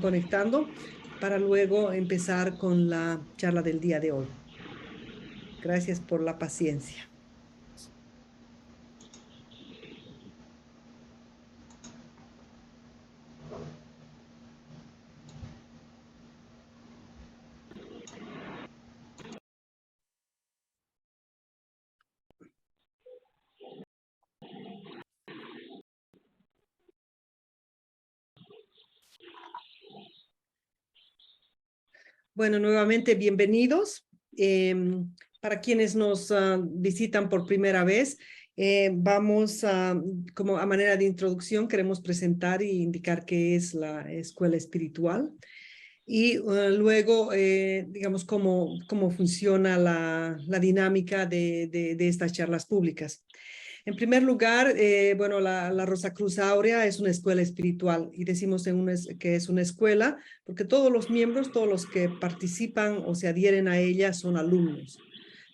conectando para luego empezar con la charla del día de hoy. Gracias por la paciencia. Bueno, nuevamente bienvenidos. Para quienes nos visitan por primera vez, vamos a, como a manera de introducción, queremos presentar y indicar qué es la escuela espiritual y luego, digamos, cómo funciona la dinámica de estas charlas públicas. En primer lugar, bueno, la Rosacruz Áurea es una escuela espiritual y decimos que es una escuela porque todos los miembros, todos los que participan o se adhieren a ella son alumnos.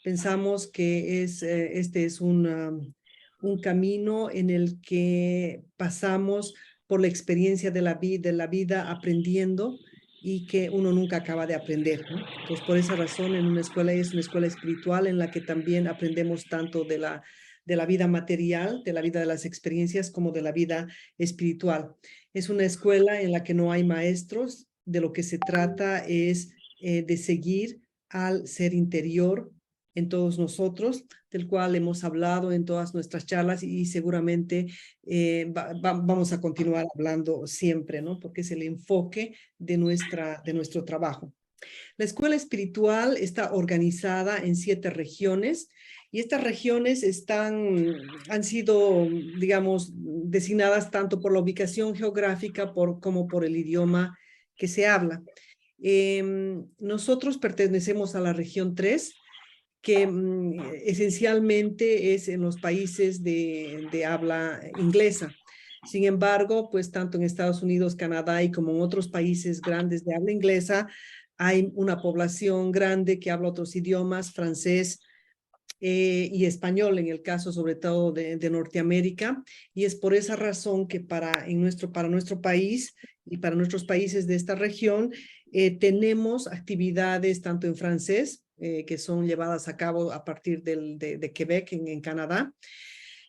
Pensamos que este es un camino en el que pasamos por la experiencia de la vida aprendiendo y que uno nunca acaba de aprender, ¿no? Entonces, por esa razón, en una escuela es una escuela espiritual en la que también aprendemos tanto de la vida material, de la vida de las experiencias, como de la vida espiritual. Es una escuela en la que no hay maestros, de lo que se trata es de seguir al ser interior en todos nosotros, del cual hemos hablado en todas nuestras charlas y seguramente vamos a continuar hablando siempre, ¿no? Porque es el enfoque de nuestro trabajo. La escuela espiritual está organizada en 7 regiones y estas regiones han sido, digamos, designadas tanto por la ubicación geográfica como por el idioma que se habla. Nosotros pertenecemos a la región 3, que esencialmente es en los países de habla inglesa. Sin embargo, pues tanto en Estados Unidos, Canadá y como en otros países grandes de habla inglesa, hay una población grande que habla otros idiomas, francés y español, en el caso sobre todo de Norteamérica, y es por esa razón que para nuestro país y para nuestros países de esta región tenemos actividades tanto en francés, que son llevadas a cabo a partir de Quebec en Canadá,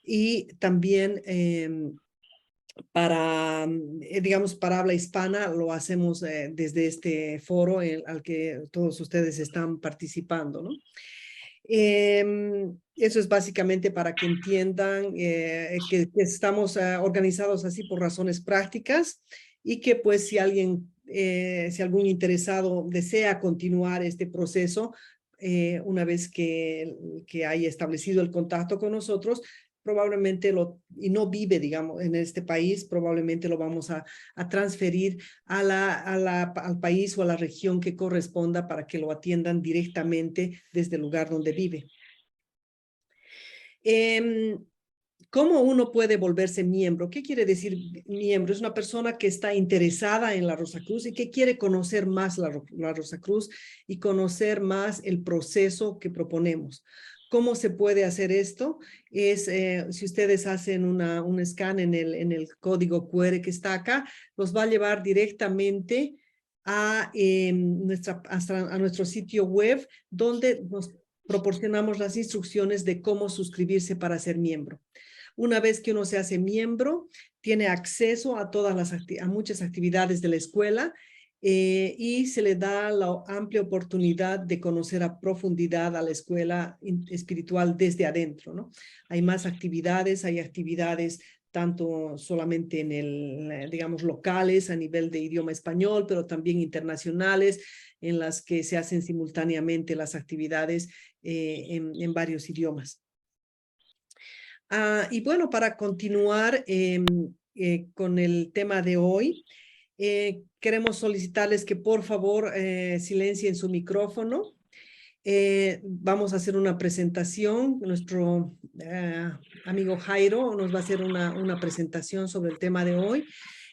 y también digamos, para habla hispana, lo hacemos desde este foro al que todos ustedes están participando, ¿no? Eso es básicamente para que entiendan que estamos organizados así por razones prácticas y que pues si algún interesado desea continuar este proceso, una vez que haya establecido el contacto con nosotros, probablemente y no vive, digamos, en este país, probablemente lo vamos a transferir al país o a la región que corresponda para que lo atiendan directamente desde el lugar donde vive. ¿Cómo uno puede volverse miembro? ¿Qué quiere decir miembro? Es una persona que está interesada en la Rosacruz y que quiere conocer más la Rosacruz y conocer más el proceso que proponemos. ¿Cómo se puede hacer esto? Si ustedes hacen un scan en el código QR que está acá, los va a llevar directamente a nuestro sitio web, donde nos proporcionamos las instrucciones de cómo suscribirse para ser miembro. Una vez que uno se hace miembro, tiene acceso a muchas actividades de la escuela y se le da la amplia oportunidad de conocer a profundidad a la escuela espiritual desde adentro, ¿no? Hay más actividades, hay actividades tanto solamente digamos, locales a nivel de idioma español, pero también internacionales, en las que se hacen simultáneamente las actividades en varios idiomas. Y bueno, para continuar con el tema de hoy, queremos solicitarles que por favor silencien su micrófono. Vamos a hacer una presentación. Nuestro amigo Jairo nos va a hacer una presentación sobre el tema de hoy,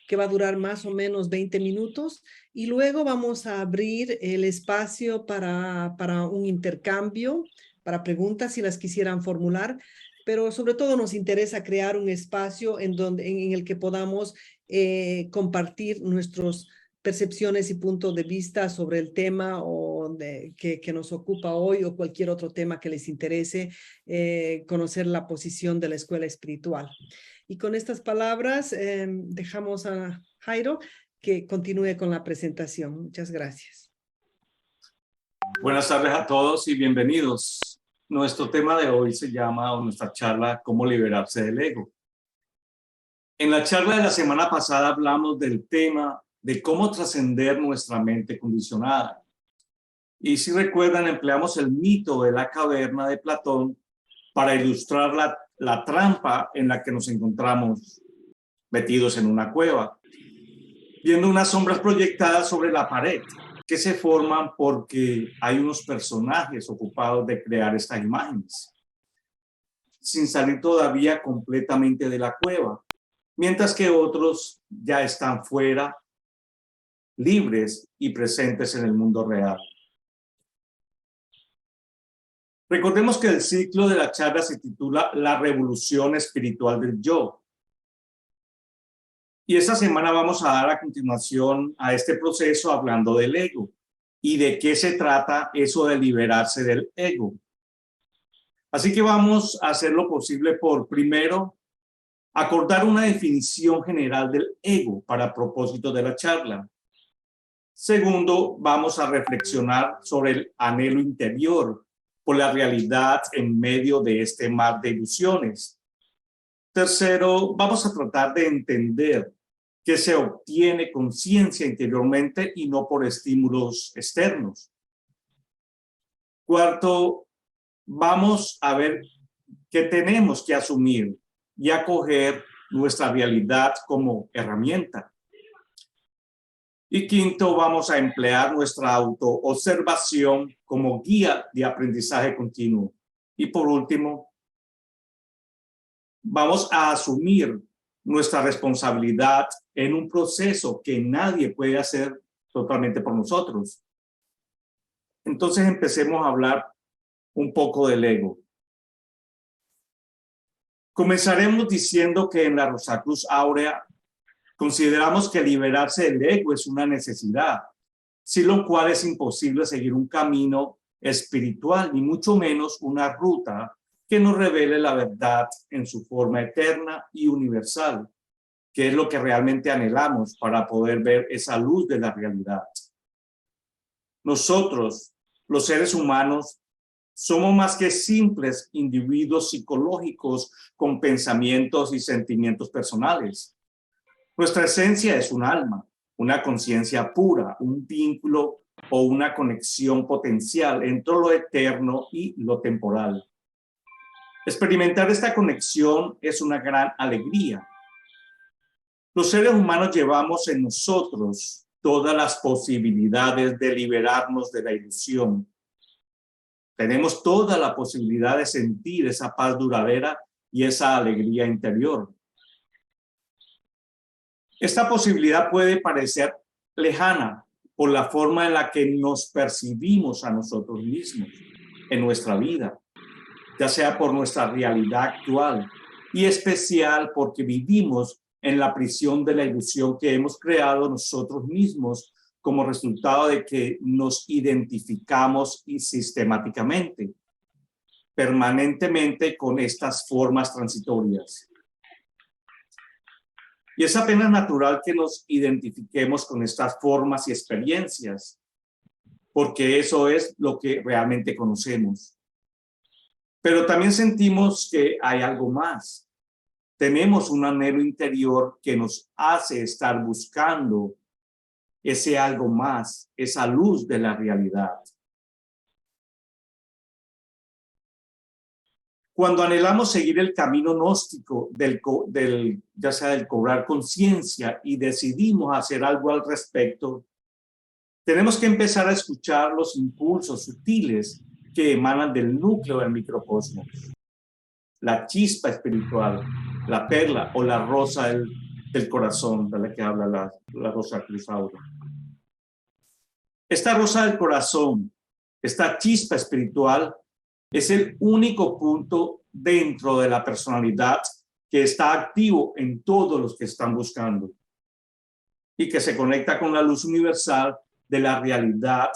que va a durar más o menos 20 minutos. Y luego vamos a abrir el espacio para un intercambio, para preguntas si las quisieran formular. Pero sobre todo nos interesa crear un espacio en el que podamos compartir nuestros percepciones y puntos de vista sobre el tema que nos ocupa hoy o cualquier otro tema que les interese, conocer la posición de la escuela espiritual. Y con estas palabras dejamos a Jairo que continúe con la presentación. Muchas gracias. Buenas tardes a todos y bienvenidos. Nuestro tema de hoy se llama, o nuestra charla, ¿cómo liberarse del ego? En la charla de la semana pasada hablamos del tema de cómo trascender nuestra mente condicionada. Y si recuerdan, empleamos el mito de la caverna de Platón para ilustrar la trampa en la que nos encontramos metidos en una cueva, viendo unas sombras proyectadas sobre la pared, que se forman porque hay unos personajes ocupados de crear estas imágenes, sin salir todavía completamente de la cueva, mientras que otros ya están fuera, libres y presentes en el mundo real. Recordemos que el ciclo de la charla se titula La revolución espiritual del yo. Y esta semana vamos a dar a continuación a este proceso hablando del ego y de qué se trata eso de liberarse del ego. Así que vamos a hacer lo posible por, primero, acordar una definición general del ego para propósito de la charla. Segundo, vamos a reflexionar sobre el anhelo interior por la realidad en medio de este mar de ilusiones. Tercero, vamos a tratar de entender que se obtiene conciencia interiormente y no por estímulos externos. Cuarto, vamos a ver que tenemos que asumir y acoger nuestra realidad como herramienta. Y quinto, vamos a emplear nuestra autoobservación como guía de aprendizaje continuo. Y por último, vamos a asumir nuestra responsabilidad en un proceso que nadie puede hacer totalmente por nosotros. Entonces empecemos a hablar un poco del ego. Comenzaremos diciendo que en la Rosacruz Áurea consideramos que liberarse del ego es una necesidad, sin lo cual es imposible seguir un camino espiritual, ni mucho menos una ruta que nos revele la verdad en su forma eterna y universal, que es lo que realmente anhelamos para poder ver esa luz de la realidad. Nosotros, los seres humanos, somos más que simples individuos psicológicos con pensamientos y sentimientos personales. Nuestra esencia es un alma, una conciencia pura, un vínculo o una conexión potencial entre lo eterno y lo temporal. Experimentar esta conexión es una gran alegría. Los seres humanos llevamos en nosotros todas las posibilidades de liberarnos de la ilusión. Tenemos toda la posibilidad de sentir esa paz duradera y esa alegría interior. Esta posibilidad puede parecer lejana por la forma en la que nos percibimos a nosotros mismos en nuestra vida, ya sea por nuestra realidad actual y especial porque vivimos en la prisión de la ilusión que hemos creado nosotros mismos como resultado de que nos identificamos y sistemáticamente, permanentemente con estas formas transitorias. Y es apenas natural que nos identifiquemos con estas formas y experiencias, porque eso es lo que realmente conocemos. Pero también sentimos que hay algo más. Tenemos un anhelo interior que nos hace estar buscando ese algo más, esa luz de la realidad. Cuando anhelamos seguir el camino gnóstico ya sea del cobrar conciencia y decidimos hacer algo al respecto, tenemos que empezar a escuchar los impulsos sutiles que emanan del núcleo del microcosmos. La chispa espiritual, la perla o la rosa del corazón de la que habla la Rosacruz Áurea. Esta rosa del corazón, esta chispa espiritual, es el único punto dentro de la personalidad que está activo en todos los que están buscando. y que se conecta con la luz universal de la realidad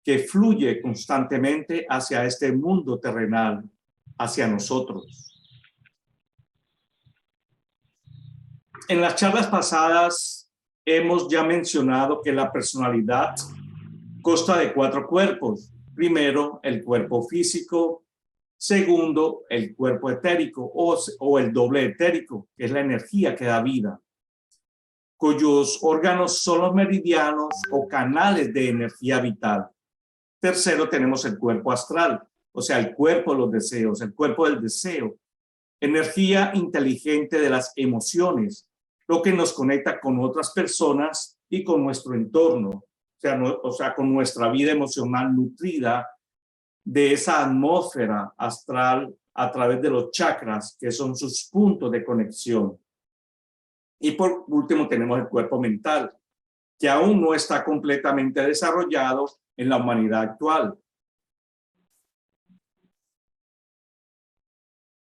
que fluye constantemente hacia este mundo terrenal, hacia nosotros. En las charlas pasadas hemos ya mencionado que la personalidad consta de 4 cuerpos. Primero, el cuerpo físico. Segundo, el cuerpo etérico o el doble etérico, que es la energía que da vida, cuyos órganos son los meridianos o canales de energía vital. Tercero, tenemos el cuerpo astral, o sea, el cuerpo de los deseos, el cuerpo del deseo, energía inteligente de las emociones, lo que nos conecta con otras personas y con nuestro entorno, o sea, con nuestra vida emocional nutrida de esa atmósfera astral a través de los chakras, que son sus puntos de conexión. Y por último tenemos el cuerpo mental, que aún no está completamente desarrollado en la humanidad actual.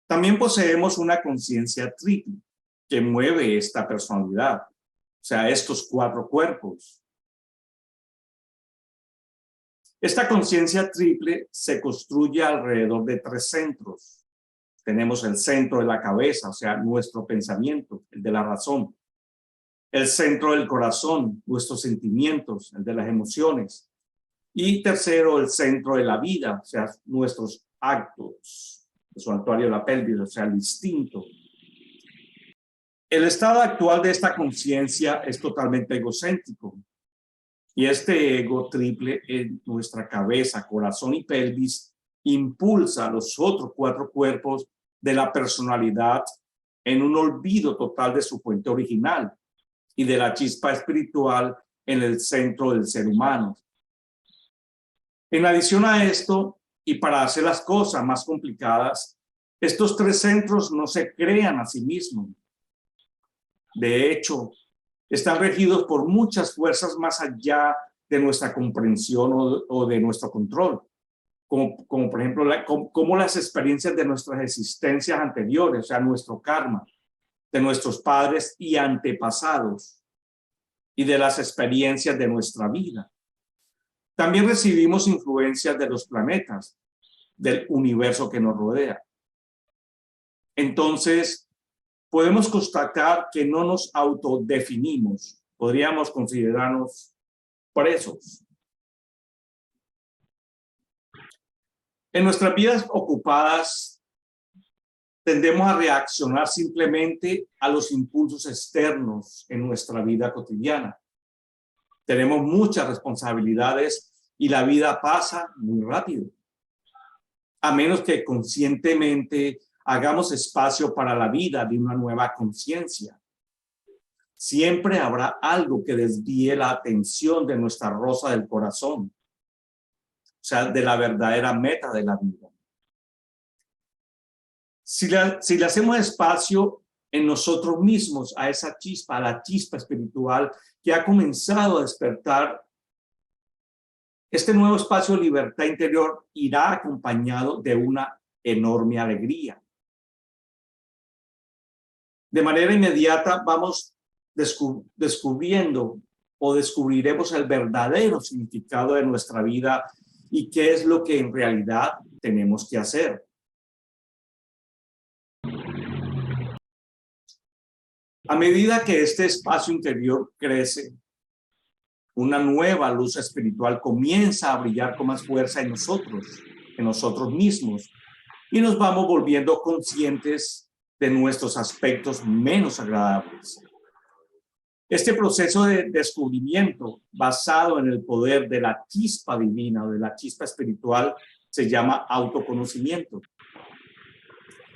También poseemos una conciencia triple que mueve esta personalidad, o sea, estos 4 cuerpos. Esta conciencia triple se construye alrededor de 3 centros. Tenemos el centro de la cabeza, o sea, nuestro pensamiento, el de la razón. El centro del corazón, nuestros sentimientos, el de las emociones. Y tercero, el centro de la vida, o sea, nuestros actos, el santuario de la pelvis, o sea, el instinto. El estado actual de esta conciencia es totalmente egocéntrico. Y este ego triple en nuestra cabeza, corazón y pelvis impulsa a los otros 4 cuerpos de la personalidad en un olvido total de su fuente original y de la chispa espiritual en el centro del ser humano. En adición a esto, y para hacer las cosas más complicadas, estos 3 centros no se crean a sí mismos. De hecho, están regidos por muchas fuerzas más allá de nuestra comprensión o de nuestro control, como por ejemplo como las experiencias de nuestras existencias anteriores, o sea, nuestro karma, de nuestros padres y antepasados, y de las experiencias de nuestra vida. También recibimos influencias de los planetas, del universo que nos rodea. Entonces, podemos constatar que no nos autodefinimos. Podríamos considerarnos presos. En nuestras vidas ocupadas, tendemos a reaccionar simplemente a los impulsos externos en nuestra vida cotidiana. Tenemos muchas responsabilidades y la vida pasa muy rápido. A menos que conscientemente hagamos espacio para la vida de una nueva conciencia. Siempre habrá algo que desvíe la atención de nuestra rosa del corazón, o sea, de la verdadera meta de la vida. Si le hacemos espacio en nosotros mismos a esa chispa, a la chispa espiritual que ha comenzado a despertar, este nuevo espacio de libertad interior irá acompañado de una enorme alegría. De manera inmediata vamos descubriendo o descubriremos el verdadero significado de nuestra vida y qué es lo que en realidad tenemos que hacer. A medida que este espacio interior crece, una nueva luz espiritual comienza a brillar con más fuerza en nosotros mismos, y nos vamos volviendo conscientes de nuestros aspectos menos agradables. Este proceso de descubrimiento basado en el poder de la chispa divina o de la chispa espiritual se llama autoconocimiento.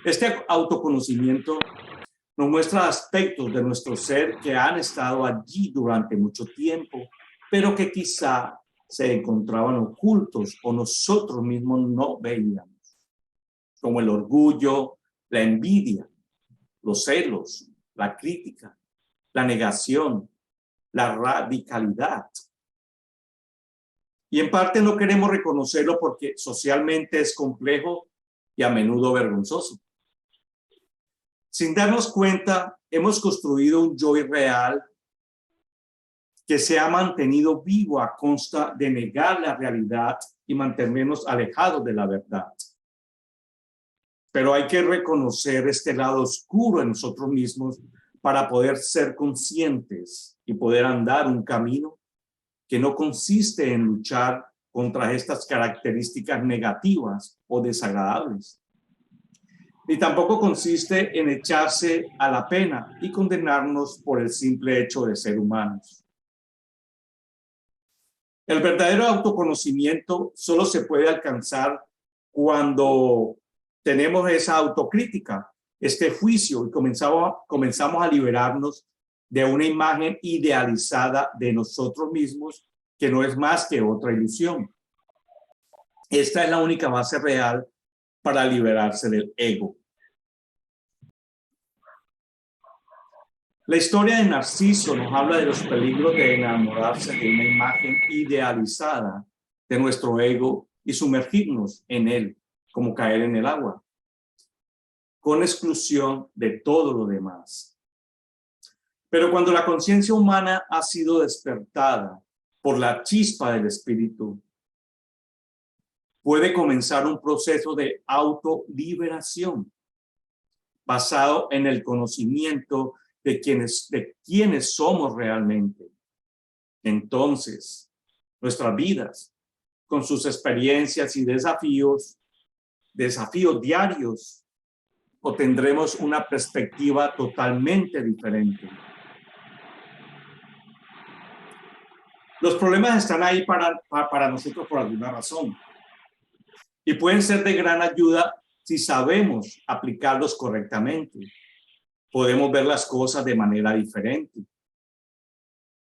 Este autoconocimiento nos muestra aspectos de nuestro ser que han estado allí durante mucho tiempo, pero que quizá se encontraban ocultos o nosotros mismos no veíamos, como el orgullo, la envidia, los celos, la crítica, la negación, la radicalidad. Y en parte no queremos reconocerlo porque socialmente es complejo y a menudo vergonzoso. Sin darnos cuenta, hemos construido un yo irreal que se ha mantenido vivo a costa de negar la realidad y mantenernos alejados de la verdad. Pero hay que reconocer este lado oscuro en nosotros mismos para poder ser conscientes y poder andar un camino que no consiste en luchar contra estas características negativas o desagradables. Ni tampoco consiste en echarse a la pena y condenarnos por el simple hecho de ser humanos. El verdadero autoconocimiento solo se puede alcanzar cuando tenemos esa autocrítica, este juicio, y comenzamos a liberarnos de una imagen idealizada de nosotros mismos que no es más que otra ilusión. Esta es la única base real para liberarse del ego. La historia de Narciso nos habla de los peligros de enamorarse de una imagen idealizada de nuestro ego y sumergirnos en él, como caer en el agua, con exclusión de todo lo demás. Pero cuando la conciencia humana ha sido despertada por la chispa del espíritu, puede comenzar un proceso de autoliberación basado en el conocimiento de quiénes somos realmente. Entonces, nuestras vidas, con sus experiencias y desafíos diarios, obtendremos una perspectiva totalmente diferente. Los problemas están ahí para nosotros por alguna razón y pueden ser de gran ayuda si sabemos aplicarlos correctamente. Podemos ver las cosas de manera diferente,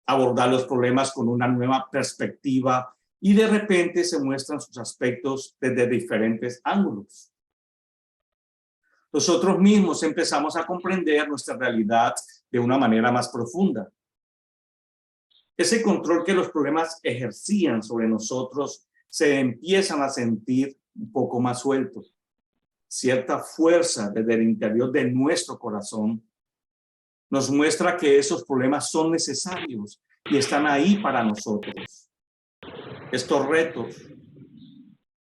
abordar los problemas con una nueva perspectiva y de repente se muestran sus aspectos desde diferentes ángulos. Nosotros mismos empezamos a comprender nuestra realidad de una manera más profunda. Ese control que los problemas ejercían sobre nosotros se empiezan a sentir un poco más sueltos. Cierta fuerza desde el interior de nuestro corazón nos muestra que esos problemas son necesarios y están ahí para nosotros. Estos retos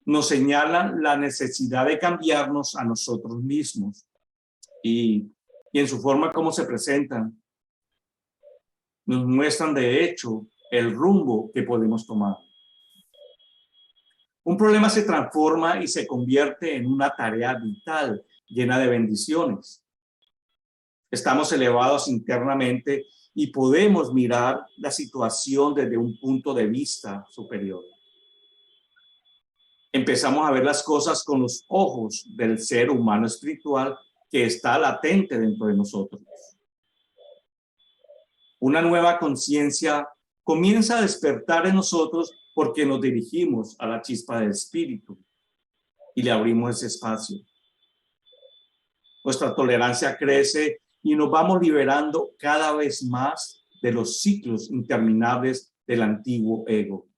nos señalan la necesidad de cambiarnos a nosotros mismos y en su forma como se presentan, nos muestran de hecho el rumbo que podemos tomar. Un problema se transforma y se convierte en una tarea vital, llena de bendiciones. Estamos elevados internamente y podemos mirar la situación desde un punto de vista superior. Empezamos a ver las cosas con los ojos del ser humano espiritual que está latente dentro de nosotros. Una nueva conciencia comienza a despertar en nosotros porque nos dirigimos a la chispa del espíritu y le abrimos ese espacio. Nuestra tolerancia crece y nos vamos liberando cada vez más de los ciclos interminables del antiguo ego.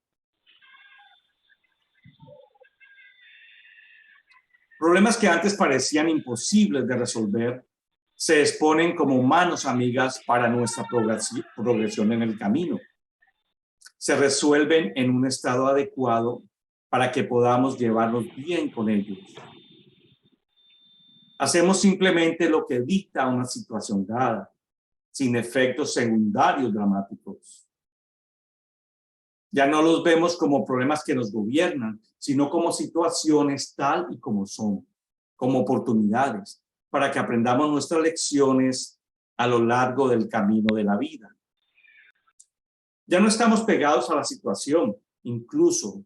Problemas que antes parecían imposibles de resolver se exponen como manos amigas para nuestra progresión en el camino. Se resuelven en un estado adecuado para que podamos llevarnos bien con ellos. Hacemos simplemente lo que dicta una situación dada, sin efectos secundarios dramáticos. Ya no los vemos como problemas que nos gobiernan, sino como situaciones tal y como son, como oportunidades, para que aprendamos nuestras lecciones a lo largo del camino de la vida. Ya no estamos pegados a la situación, incluso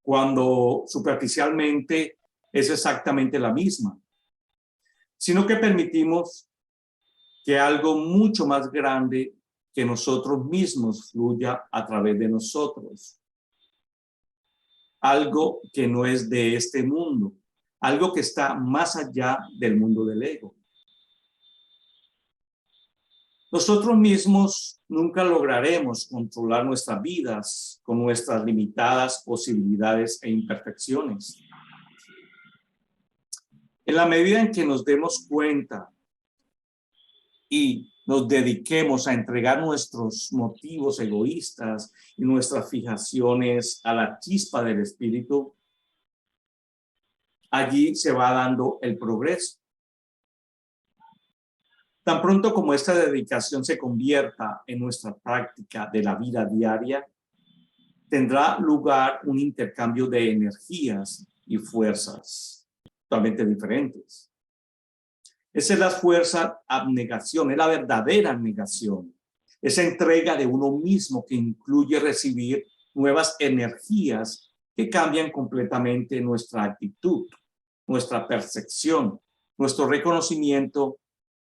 cuando superficialmente es exactamente la misma, sino que permitimos que algo mucho más grande que nosotros mismos fluya a través de nosotros. Algo que no es de este mundo, algo que está más allá del mundo del ego. Nosotros mismos nunca lograremos controlar nuestras vidas con nuestras limitadas posibilidades e imperfecciones. En la medida en que nos demos cuenta y nos dediquemos a entregar nuestros motivos egoístas y nuestras fijaciones a la chispa del Espíritu, allí se va dando el progreso. Tan pronto como esta dedicación se convierta en nuestra práctica de la vida diaria, tendrá lugar un intercambio de energías y fuerzas totalmente diferentes. Esa es la fuerza abnegación, es la verdadera abnegación. Esa entrega de uno mismo que incluye recibir nuevas energías que cambian completamente nuestra actitud, nuestra percepción, nuestro reconocimiento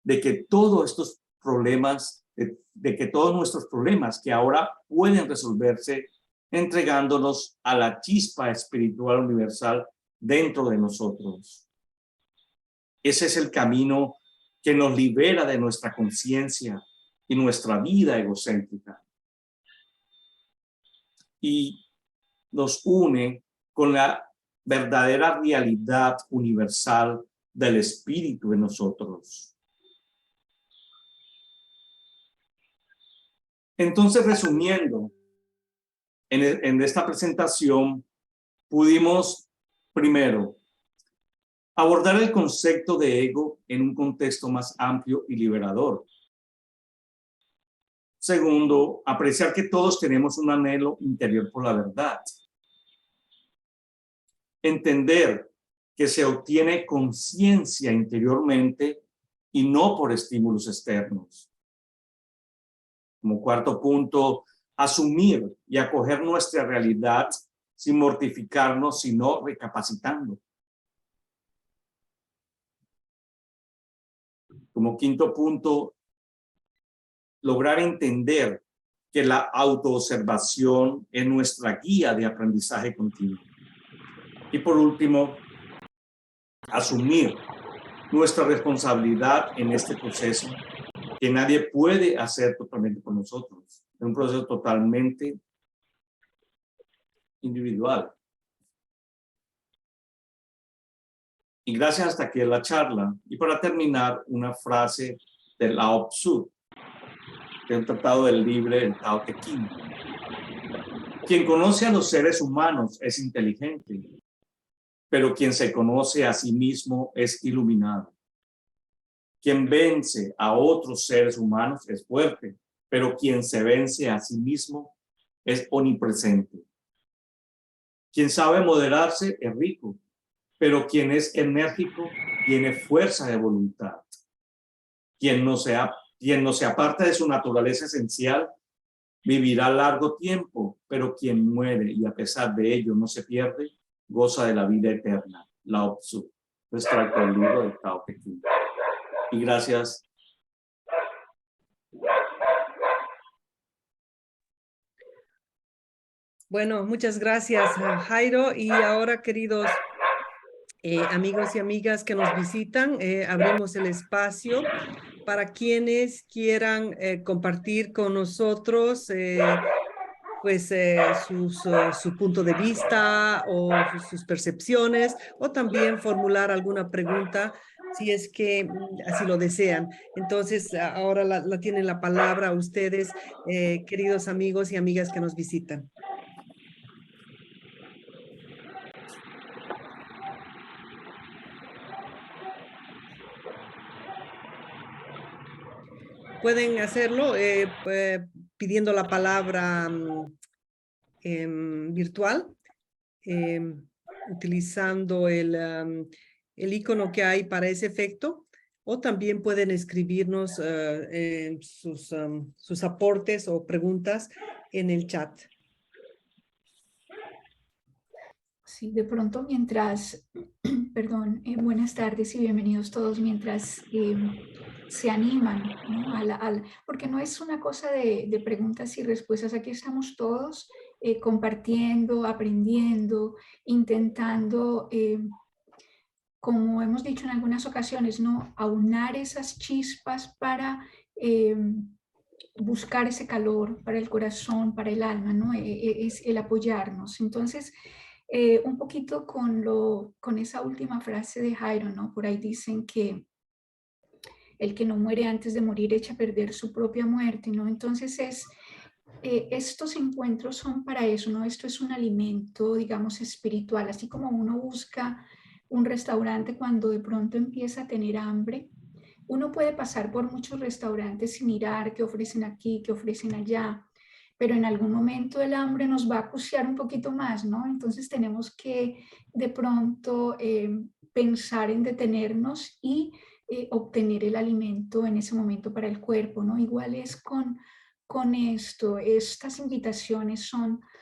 de que todos estos problemas, de que todos nuestros problemas que ahora pueden resolverse entregándonos a la chispa espiritual universal dentro de nosotros. Ese es el camino que nos libera de nuestra conciencia y nuestra vida egocéntrica. Y nos une con la verdadera realidad universal del espíritu en nosotros. Entonces, resumiendo, en esta presentación pudimos, primero, abordar el concepto de ego en un contexto más amplio y liberador. Segundo, apreciar que todos tenemos un anhelo interior por la verdad. Entender que se obtiene conciencia interiormente y no por estímulos externos. Como cuarto punto, asumir y acoger nuestra realidad sin mortificarnos, sino recapacitando. Como quinto punto, lograr entender que la autoobservación es nuestra guía de aprendizaje continuo. Y por último, asumir nuestra responsabilidad en este proceso que nadie puede hacer totalmente por nosotros. Es un proceso totalmente individual. Y gracias hasta aquí la charla. Y para terminar, una frase de Lao Tzu, de un tratado del libre del Tao Te Ching. Quien conoce a los seres humanos es inteligente, pero quien se conoce a sí mismo es iluminado. Quien vence a otros seres humanos es fuerte, pero quien se vence a sí mismo es omnipresente. Quien sabe moderarse es rico, pero quien es enérgico tiene fuerza de voluntad. Quien no se aparta de su naturaleza esencial vivirá largo tiempo, pero quien muere y a pesar de ello no se pierde, goza de la vida eterna. Lao Tzu, extracto del libro de Tao Te Ching. Y gracias. Bueno, muchas gracias, Jairo. Y ahora, queridos amigos y amigas que nos visitan, abrimos el espacio para quienes quieran compartir con nosotros pues su punto de vista o sus percepciones, o también formular alguna pregunta si es que así lo desean. Entonces, ahora la tienen la palabra ustedes, queridos amigos y amigas que nos visitan. Pueden hacerlo pidiendo la palabra virtual, utilizando el icono que hay para ese efecto, o también pueden escribirnos sus aportes o preguntas en el chat. Sí, de pronto mientras, perdón, buenas tardes y bienvenidos todos, mientras se animan, ¿no? Porque no es una cosa de preguntas y respuestas, aquí estamos todos compartiendo, aprendiendo, intentando, como hemos dicho en algunas ocasiones, ¿no? Aunar esas chispas para buscar ese calor para el corazón, para el alma, ¿no? Es el apoyarnos. Entonces, un poquito con esa última frase de Jairo, ¿no? Por ahí dicen que el que no muere antes de morir echa a perder su propia muerte, ¿no? Entonces estos encuentros son para eso, ¿no? Esto es un alimento, digamos, espiritual, así como uno busca un restaurante cuando de pronto empieza a tener hambre. Uno puede pasar por muchos restaurantes y mirar qué ofrecen aquí, qué ofrecen allá, pero en algún momento el hambre nos va a acuciar un poquito más, ¿no? Entonces tenemos que de pronto pensar en detenernos y obtener el alimento en ese momento para el cuerpo, ¿no? Igual es con esto, estas invitaciones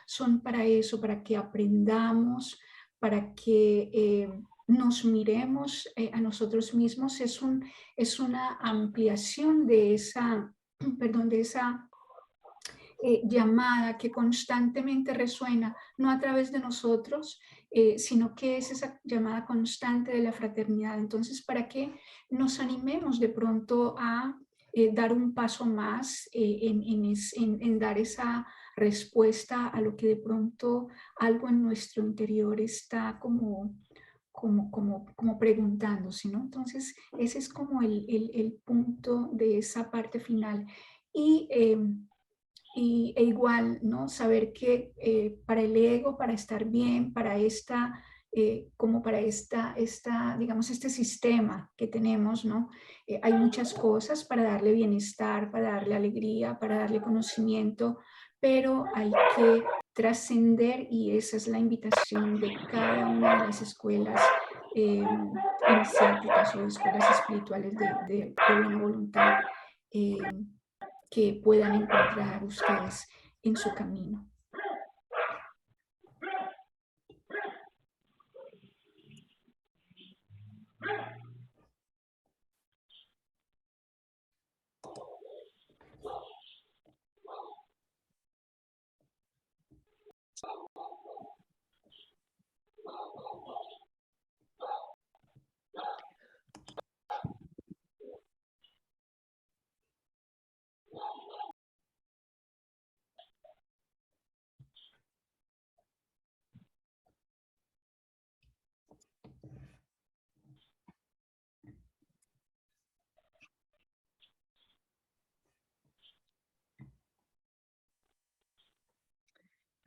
son para eso, para que aprendamos, para que nos miremos a nosotros mismos. Es una ampliación de esa, perdón, de esa llamada que constantemente resuena, no a través de nosotros, sino que es esa llamada constante de la fraternidad. Entonces, para que nos animemos de pronto a dar un paso más en dar esa respuesta a lo que de pronto algo en nuestro interior está como preguntándose, ¿no? Entonces, ese es como el punto de esa parte final. Y igual, ¿no? Saber que para el ego, para estar bien, para como para digamos, este sistema que tenemos, ¿no? Hay muchas cosas para darle bienestar, para darle alegría, para darle conocimiento, pero hay que trascender, y esa es la invitación de cada una de las escuelas iniciáticas o escuelas espirituales de buena voluntad. Que puedan encontrar ustedes en su camino.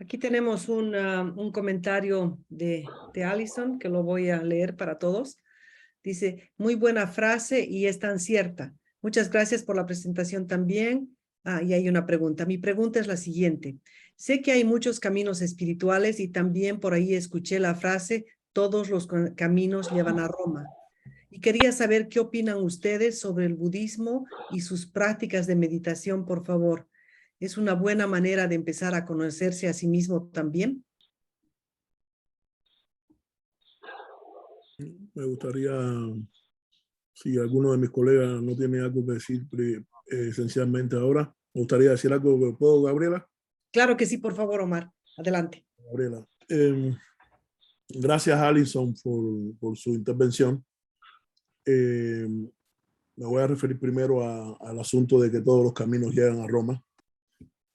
Aquí tenemos un comentario de Allison que lo voy a leer para todos. Dice, muy buena frase y es tan cierta. Muchas gracias por la presentación también. Y hay una pregunta. Mi pregunta es la siguiente. Sé que hay muchos caminos espirituales y también por ahí escuché la frase, todos los caminos llevan a Roma. Y quería saber qué opinan ustedes sobre el budismo y sus prácticas de meditación, por favor. ¿Es una buena manera de empezar a conocerse a sí mismo también? Me gustaría, si alguno de mis colegas no tiene algo que decir esencialmente ahora, me gustaría decir algo. ¿Puedo, Gabriela? Claro que sí, por favor, Omar. Adelante. Gabriela. Gracias, Allison, por su intervención. Me voy a referir primero al asunto de que todos los caminos llegan a Roma.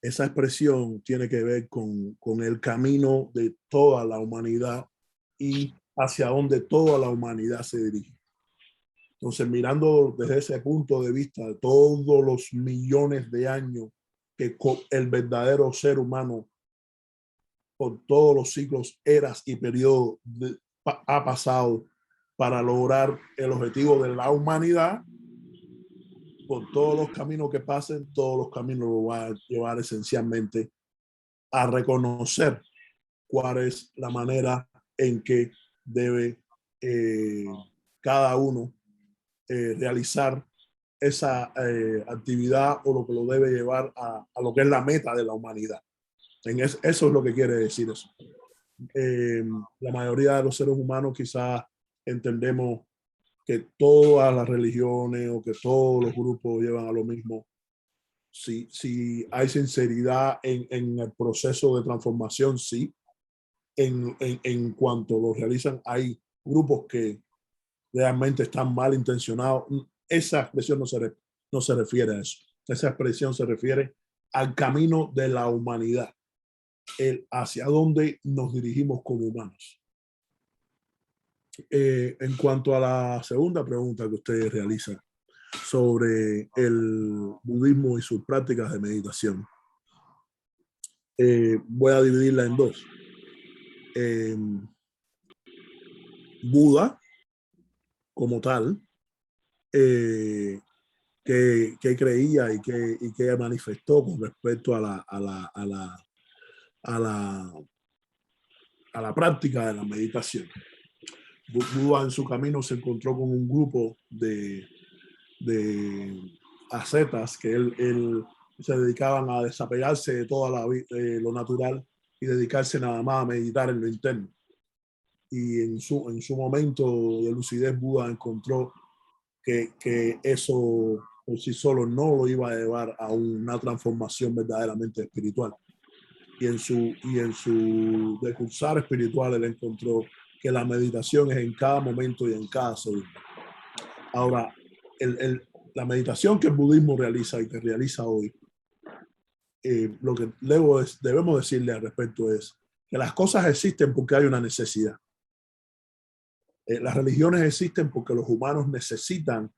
Esa expresión tiene que ver con el camino de toda la humanidad y hacia donde toda la humanidad se dirige. Entonces, mirando desde ese punto de vista, todos los millones de años que el verdadero ser humano, por todos los siglos, eras y periodos, ha pasado para lograr el objetivo de la humanidad, por todos los caminos que pasen, todos los caminos lo van a llevar esencialmente a reconocer cuál es la manera en que debe cada uno realizar esa actividad o lo que lo debe llevar a lo que es la meta de la humanidad. Eso es lo que quiere decir eso. La mayoría de los seres humanos quizás entendemos que todas las religiones o que todos los grupos llevan a lo mismo. Si hay sinceridad en el proceso de transformación, sí. En cuanto lo realizan, hay grupos que realmente están mal intencionados. Esa expresión no se refiere a eso. Esa expresión se refiere al camino de la humanidad, hacia dónde nos dirigimos como humanos. En cuanto a la segunda pregunta que usted realiza, sobre el budismo y sus prácticas de meditación. Voy a dividirla en dos. Buda, como tal, que creía y que manifestó con respecto a la práctica de la meditación. Buda en su camino se encontró con un grupo de ascetas que él se dedicaban a desapegarse de toda lo natural y dedicarse nada más a meditar en lo interno. Y en su momento de lucidez, Buda encontró que eso por sí solo no lo iba a llevar a una transformación verdaderamente espiritual. Y en su decursar espiritual, él encontró que la meditación es en cada momento y en cada segundo. Ahora, la meditación que el budismo realiza y que realiza hoy, lo que debemos decirle al respecto es que las cosas existen porque hay una necesidad. Las religiones existen porque los humanos necesitan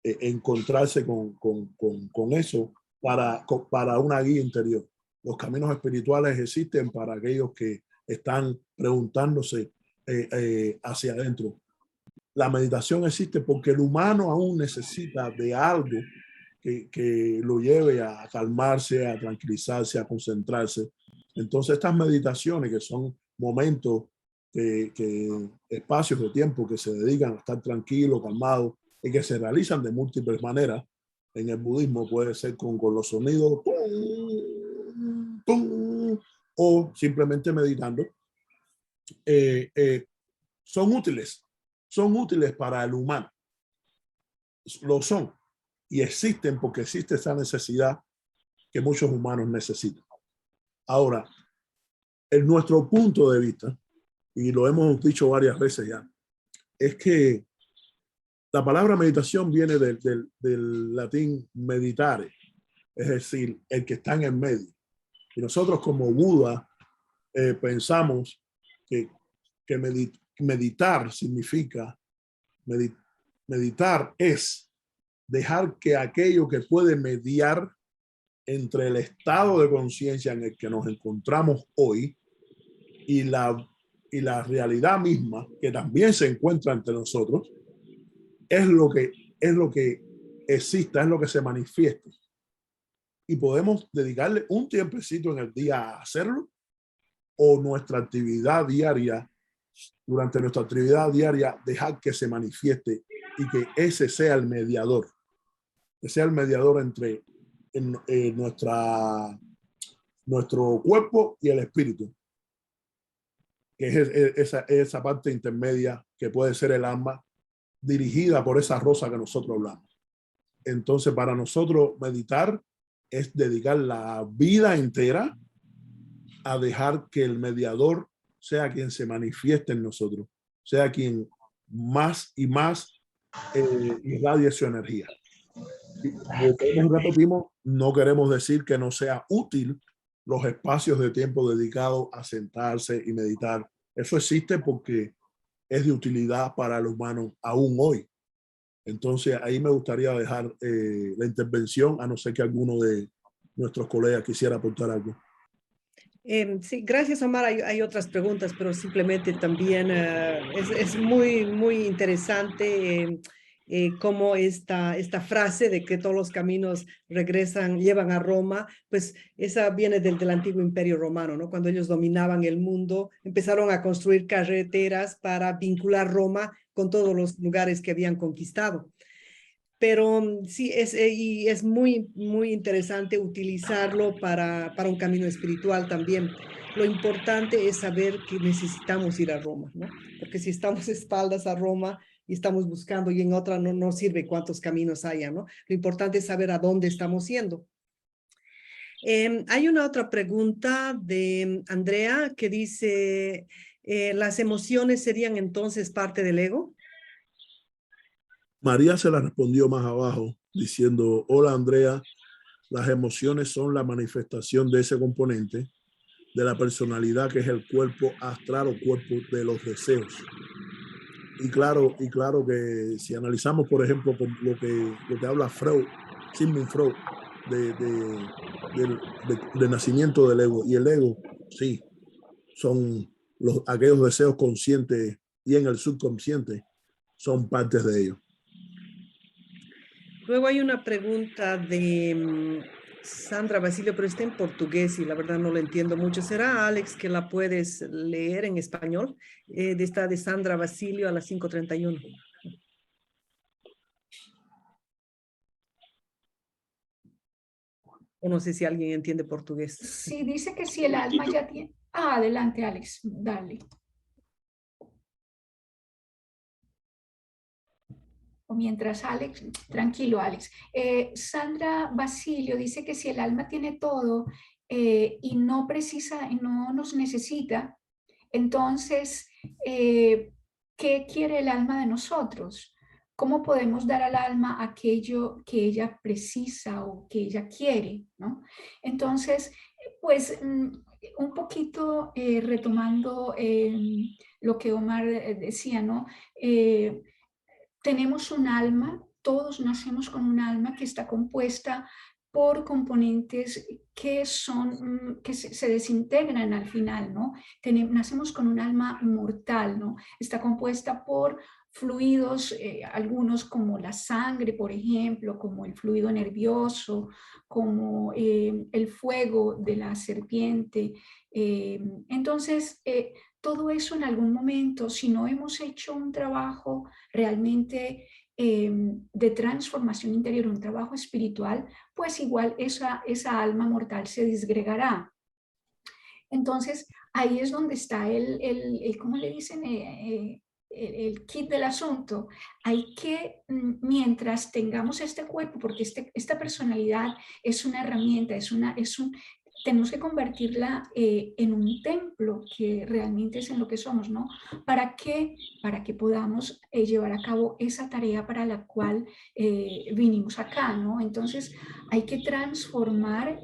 encontrarse con eso para una guía interior. Los caminos espirituales existen para aquellos que están preguntándose hacia adentro. La meditación existe porque el humano aún necesita de algo que lo lleve a calmarse, a tranquilizarse, a concentrarse. Entonces estas meditaciones, que son momentos, espacios de tiempo que se dedican a estar tranquilo, calmado, y que se realizan de múltiples maneras. En el budismo puede ser con los sonidos, tum, tum, o simplemente meditando. Son útiles para el humano. Lo son. Y existen porque existe esa necesidad que muchos humanos necesitan. Ahora, en nuestro punto de vista, y lo hemos dicho varias veces ya, es que la palabra meditación viene del latín meditare, es decir, el que está en el medio. Y nosotros como Buda pensamos que meditar significa, meditar es dejar que aquello que puede mediar entre el estado de conciencia en el que nos encontramos hoy y la realidad misma, que también se encuentra entre nosotros, es lo que exista, es lo que se manifiesta. Y podemos dedicarle un tiempecito en el día a hacerlo, o nuestra actividad diaria, durante nuestra actividad diaria, dejar que se manifieste y que ese sea el mediador, que sea el mediador entre nuestro cuerpo y el espíritu, que es esa parte intermedia que puede ser el alma, dirigida por esa rosa que nosotros hablamos. Entonces, para nosotros meditar es dedicar la vida entera a dejar que el mediador sea quien se manifieste en nosotros, sea quien más y más irradie su energía. Y repetimos, no queremos decir que no sea útil los espacios de tiempo dedicados a sentarse y meditar. Eso existe porque es de utilidad para el humano aún hoy. Entonces, ahí me gustaría dejar la intervención, a no ser que alguno de nuestros colegas quisiera aportar algo. Sí, gracias, Omar. Hay otras preguntas, pero simplemente también es muy, muy interesante cómo esta frase de que todos los caminos llevan a Roma, pues esa viene del antiguo Imperio Romano, ¿no? Cuando ellos dominaban el mundo, empezaron a construir carreteras para vincular Roma con todos los lugares que habían conquistado. Pero sí, y es muy, muy interesante utilizarlo para un camino espiritual también. Lo importante es saber que necesitamos ir a Roma, ¿no? Porque si estamos espaldas a Roma y estamos buscando y en otra no sirve cuántos caminos haya, ¿no? Lo importante es saber a dónde estamos yendo. Hay una otra pregunta de Andrea que dice, ¿las emociones serían entonces parte del ego? María se la respondió más abajo diciendo, hola Andrea, las emociones son la manifestación de ese componente de la personalidad que es el cuerpo astral o cuerpo de los deseos. Y claro que si analizamos, por ejemplo, por lo que habla Freud, Sigmund Freud, de nacimiento del ego. Y el ego, sí, son aquellos deseos conscientes y en el subconsciente son partes de ellos. Luego hay una pregunta de Sandra Basilio, pero está en portugués y la verdad no lo entiendo mucho. ¿Será, Alex, que la puedes leer en español? Esta de Sandra Basilio a las 5:31. O no sé si alguien entiende portugués. Sí, dice que si el alma ya tiene... Ah, adelante, Alex, dale. O mientras Alex, tranquilo, Alex. Sandra Basilio dice que si el alma tiene todo y no precisa, y no nos necesita, entonces, ¿qué quiere el alma de nosotros? ¿Cómo podemos dar al alma aquello que ella precisa o que ella quiere, ¿no? Entonces, pues un poquito retomando lo que Omar decía, ¿no? Tenemos un alma, todos nacemos con un alma que está compuesta por componentes que que se desintegran al final, ¿no? Nacemos con un alma mortal, ¿no? Está compuesta por fluidos, algunos como la sangre, por ejemplo, como el fluido nervioso, como el fuego de la serpiente. Entonces, todo eso en algún momento, si no hemos hecho un trabajo realmente de transformación interior, un trabajo espiritual, pues igual esa alma mortal se disgregará. Entonces, ahí es donde está ¿cómo le dicen? El kit del asunto. Hay que, mientras tengamos este cuerpo, porque esta personalidad es una herramienta, tenemos que convertirla en un templo, que realmente es en lo que somos, ¿no? ¿Para qué? Para que podamos llevar a cabo esa tarea para la cual vinimos acá, ¿no? Entonces, hay que transformar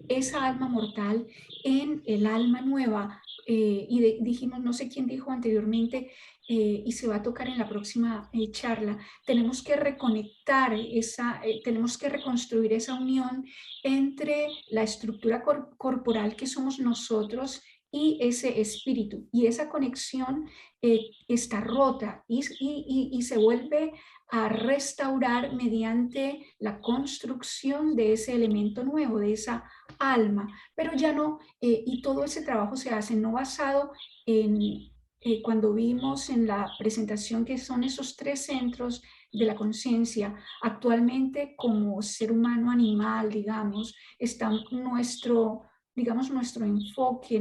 esa alma mortal en el alma nueva. Y dijimos, no sé quién dijo anteriormente, y se va a tocar en la próxima charla, tenemos que reconectar tenemos que reconstruir esa unión entre la estructura corporal que somos nosotros y ese espíritu. Y esa conexión está rota y se vuelve a restaurar mediante la construcción de ese elemento nuevo, de esa alma. Pero ya no, y todo ese trabajo se hace no basado en, cuando vimos en la presentación que son esos 3 centros de la conciencia. Actualmente, como ser humano animal, digamos, está nuestro enfoque,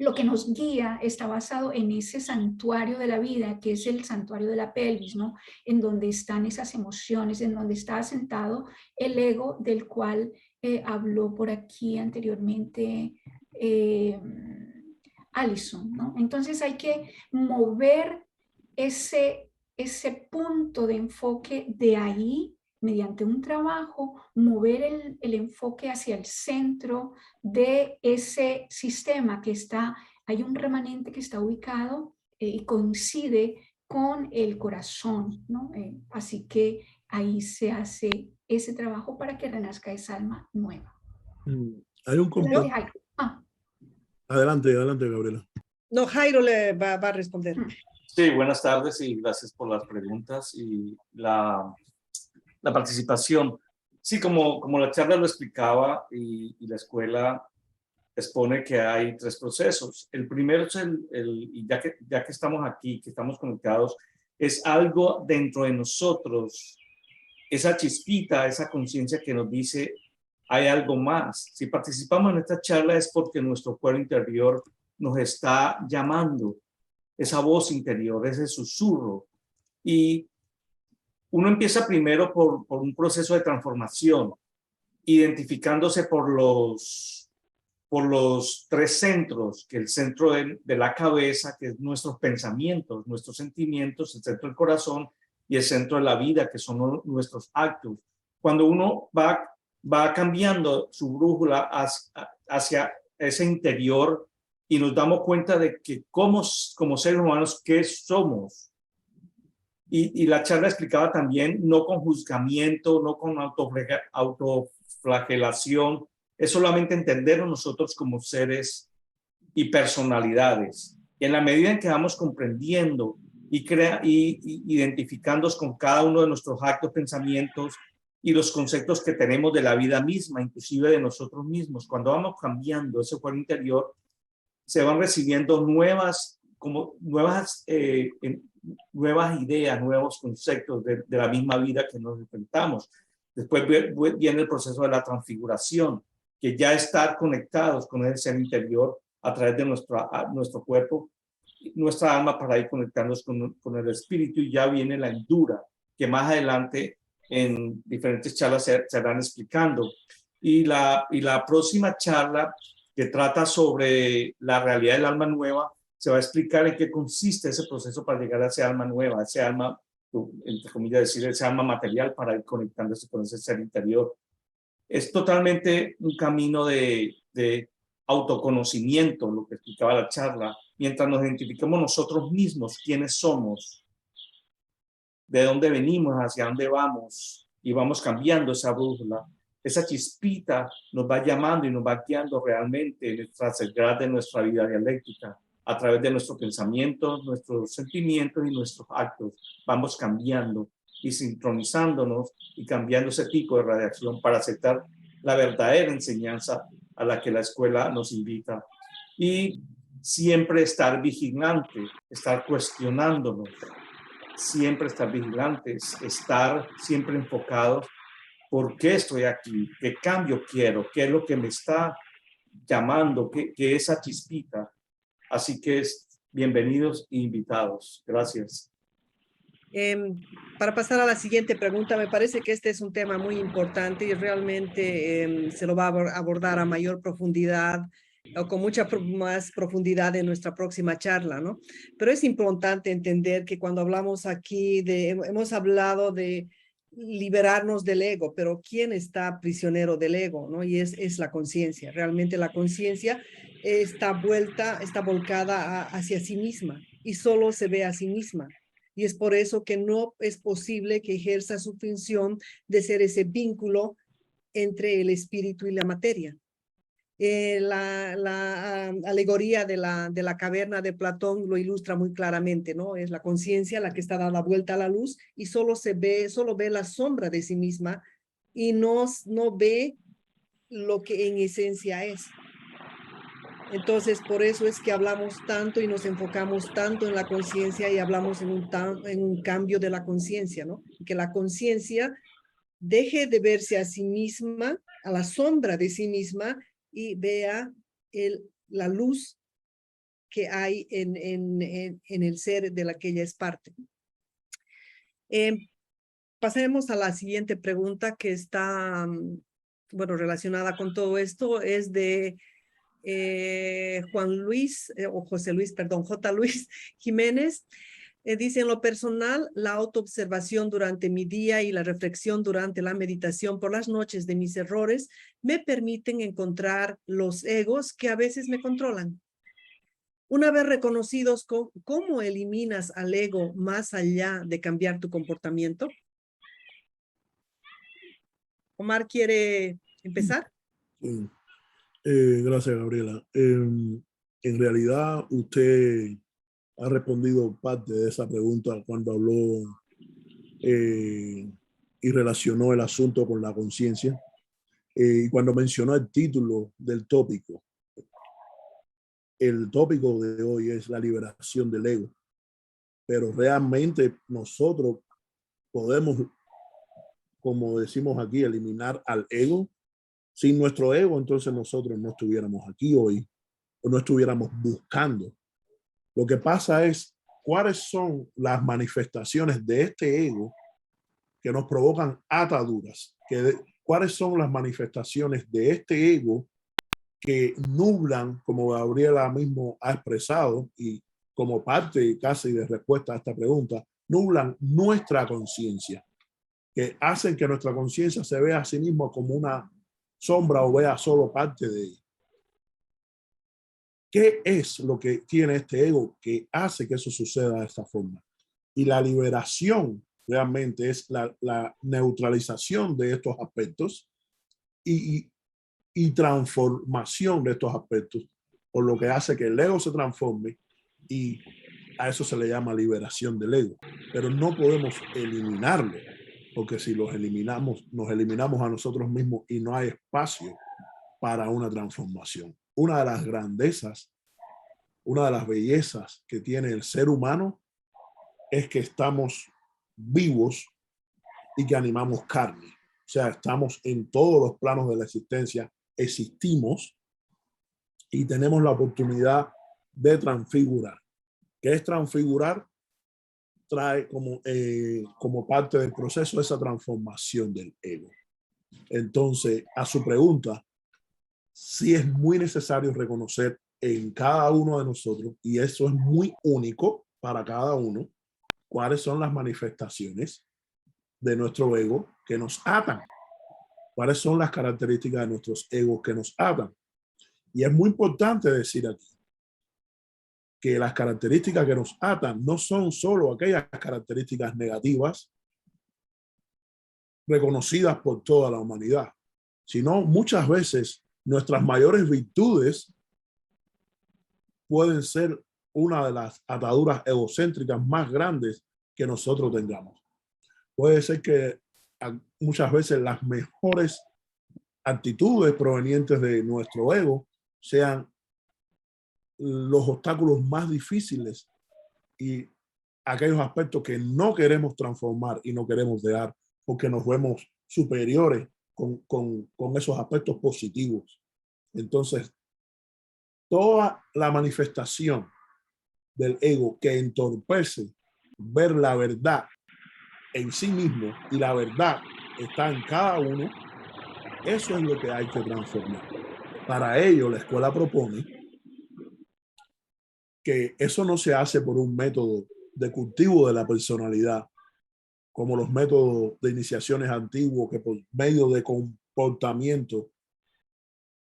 lo que nos guía está basado en ese santuario de la vida, que es el santuario de la pelvis, ¿no? En donde están esas emociones, en donde está asentado el ego del cual habló por aquí anteriormente Alison, ¿no? Entonces hay que mover ese punto de enfoque de ahí, mediante un trabajo, mover el enfoque hacia el centro de ese sistema que hay un remanente que está ubicado y coincide con el corazón, ¿no? Así que ahí se hace ese trabajo para que renazca esa alma nueva. Hay un componente. Adelante, Gabriela. No, Jairo le va a responder. Sí, buenas tardes y gracias por las preguntas y la participación. Sí, como la charla lo explicaba y la escuela expone que hay 3 procesos. El primero es y ya que estamos aquí, que estamos conectados, es algo dentro de nosotros, esa chispita, esa conciencia que nos dice hay algo más. Si participamos en esta charla es porque nuestro cuerpo interior nos está llamando, esa voz interior, ese susurro. Y uno empieza primero por un proceso de transformación, identificándose por los 3 centros, que el centro de la cabeza, que es nuestros pensamientos, nuestros sentimientos, el centro del corazón y el centro de la vida, que son nuestros actos. Cuando uno va cambiando su brújula hacia ese interior, y nos damos cuenta de que como seres humanos, ¿qué somos? Y la charla explicaba también, no con juzgamiento, no con autoflagelación, es solamente entendernos nosotros como seres y personalidades. Y en la medida en que vamos comprendiendo y identificándonos con cada uno de nuestros actos, pensamientos y los conceptos que tenemos de la vida misma, inclusive de nosotros mismos, cuando vamos cambiando ese fuero interior, se van recibiendo nuevas ideas, nuevos conceptos de la misma vida que nos enfrentamos. Después viene el proceso de la transfiguración, que ya estar conectados con el ser interior a través de nuestro cuerpo, nuestra alma, para ir conectándonos con el espíritu, y ya viene la endura, que más adelante en diferentes charlas se estarán explicando. Y la próxima charla, que trata sobre la realidad del alma nueva, se va a explicar en qué consiste ese proceso para llegar a ese alma nueva, ese alma, entre comillas decir, ese alma material, para ir conectándose con ese ser interior. Es totalmente un camino de autoconocimiento, lo que explicaba la charla, mientras nos identificamos nosotros mismos, quiénes somos, de dónde venimos, hacia dónde vamos, y vamos cambiando esa brújula. Esa chispita nos va llamando y nos va guiando realmente en el trascender de nuestra vida dialéctica, a través de nuestros pensamientos, nuestros sentimientos y nuestros actos. Vamos cambiando y sincronizándonos y cambiando ese tipo de radiación para aceptar la verdadera enseñanza a la que la escuela nos invita. Y siempre estar vigilante, estar cuestionándonos, siempre estar vigilantes, estar siempre enfocados. ¿Por qué estoy aquí? ¿Qué cambio quiero? ¿Qué es lo que me está llamando? ¿Qué es esa chispita? Así que bienvenidos e invitados. Gracias. Para pasar a la siguiente pregunta, me parece que este es un tema muy importante y realmente se lo va a abordar a mayor profundidad o con mucha más profundidad en nuestra próxima charla, ¿no? Pero es importante entender que cuando hablamos aquí hemos hablado de liberarnos del ego, pero ¿quién está prisionero del ego, no? Y es la conciencia. Realmente la conciencia está volcada hacia sí misma y solo se ve a sí misma. Y es por eso que no es posible que ejerza su función de ser ese vínculo entre el espíritu y la materia. La alegoría de la caverna de Platón lo ilustra muy claramente, ¿no? Es la conciencia la que está dando la vuelta a la luz y solo ve la sombra de sí misma y no ve lo que en esencia es. Entonces, por eso es que hablamos tanto y nos enfocamos tanto en la conciencia y hablamos en un cambio de la conciencia, ¿no? Que la conciencia deje de verse a sí misma, a la sombra de sí misma, y vea la luz que hay en el ser de la que ella es parte. Pasemos a la siguiente pregunta que está, bueno, relacionada con todo esto. Es de Juan Luis, o José Luis, perdón, J. Luis Jiménez. Dice, en lo personal, la autoobservación durante mi día y la reflexión durante la meditación por las noches de mis errores me permiten encontrar los egos que a veces me controlan. Una vez reconocidos, ¿cómo eliminas al ego más allá de cambiar tu comportamiento? Omar, ¿quiere empezar? Sí. Gracias, Gabriela. En realidad, usted ha respondido parte de esa pregunta cuando habló y relacionó el asunto con la conciencia. Y cuando mencionó el título del tópico, el tópico de hoy es la liberación del ego. Pero realmente nosotros podemos, como decimos aquí, eliminar al ego. Sin nuestro ego, entonces nosotros no estuviéramos aquí hoy o no estuviéramos buscando. Lo que pasa es cuáles son las manifestaciones de este ego que nos provocan ataduras, cuáles son las manifestaciones de este ego que nublan, como Gabriela mismo ha expresado y como parte casi de respuesta a esta pregunta, nublan nuestra conciencia, que hacen que nuestra conciencia se vea a sí misma como una sombra o vea solo parte de ella. ¿Qué es lo que tiene este ego que hace que eso suceda de esta forma? Y la liberación realmente es la neutralización de estos aspectos y transformación de estos aspectos, por lo que hace que el ego se transforme, y a eso se le llama liberación del ego. Pero no podemos eliminarlo, porque si los eliminamos, nos eliminamos a nosotros mismos y no hay espacio para una transformación. Una de las grandezas, una de las bellezas que tiene el ser humano es que estamos vivos y que animamos carne. O sea, estamos en todos los planos de la existencia, existimos y tenemos la oportunidad de transfigurar. ¿Qué es transfigurar? Trae como parte del proceso esa transformación del ego. Entonces, a su pregunta, sí es muy necesario reconocer en cada uno de nosotros, y eso es muy único para cada uno, cuáles son las manifestaciones de nuestro ego que nos atan, cuáles son las características de nuestros egos que nos atan. Y es muy importante decir aquí que las características que nos atan no son solo aquellas características negativas reconocidas por toda la humanidad, sino muchas veces nuestras mayores virtudes pueden ser una de las ataduras egocéntricas más grandes que nosotros tengamos. Puede ser que muchas veces las mejores actitudes provenientes de nuestro ego sean los obstáculos más difíciles y aquellos aspectos que no queremos transformar y no queremos dejar porque nos vemos superiores con esos aspectos positivos. Entonces, toda la manifestación del ego que entorpece ver la verdad en sí mismo, y la verdad está en cada uno, eso es lo que hay que transformar. Para ello, la escuela propone que eso no se hace por un método de cultivo de la personalidad, como los métodos de iniciaciones antiguos, que por medio de comportamiento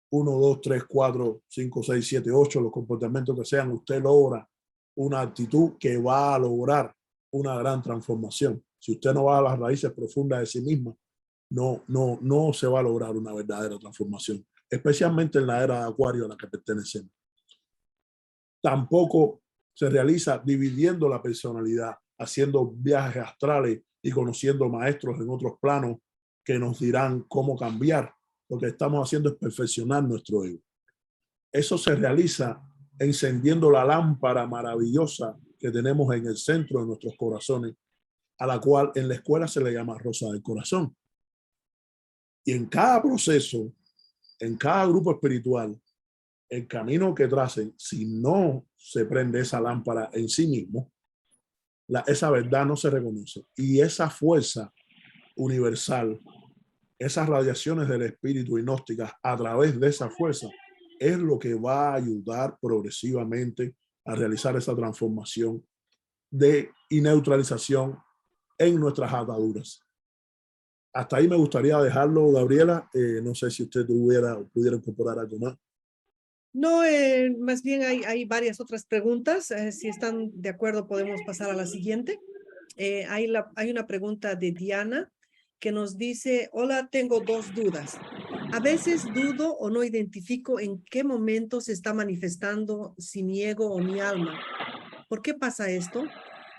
1, 2, 3, 4, 5, 6, 7, 8, los comportamientos que sean, usted logra una actitud que va a lograr una gran transformación. Si usted no va a las raíces profundas de sí misma, no se va a lograr una verdadera transformación, especialmente en la era de Acuario a la que pertenecemos. Tampoco se realiza dividiendo la personalidad, haciendo viajes astrales y conociendo maestros en otros planos que nos dirán cómo cambiar. Lo que estamos haciendo es perfeccionar nuestro ego. Eso se realiza encendiendo la lámpara maravillosa que tenemos en el centro de nuestros corazones, a la cual en la escuela se le llama rosa del corazón. Y en cada proceso, en cada grupo espiritual, el camino que tracen, si no se prende esa lámpara en sí mismo, esa verdad no se reconoce. Y esa fuerza universal, esas radiaciones del espíritu gnósticas a través de esa fuerza, es lo que va a ayudar progresivamente a realizar esa transformación y neutralización en nuestras ataduras. Hasta ahí me gustaría dejarlo, Gabriela. No sé si usted pudiera incorporar algo más. No, más bien hay varias otras preguntas. Si están de acuerdo, podemos pasar a la siguiente. Hay una pregunta de Diana que nos dice: hola, tengo dos dudas. A veces dudo o no identifico en qué momento se está manifestando si mi ego o mi alma. ¿Por qué pasa esto?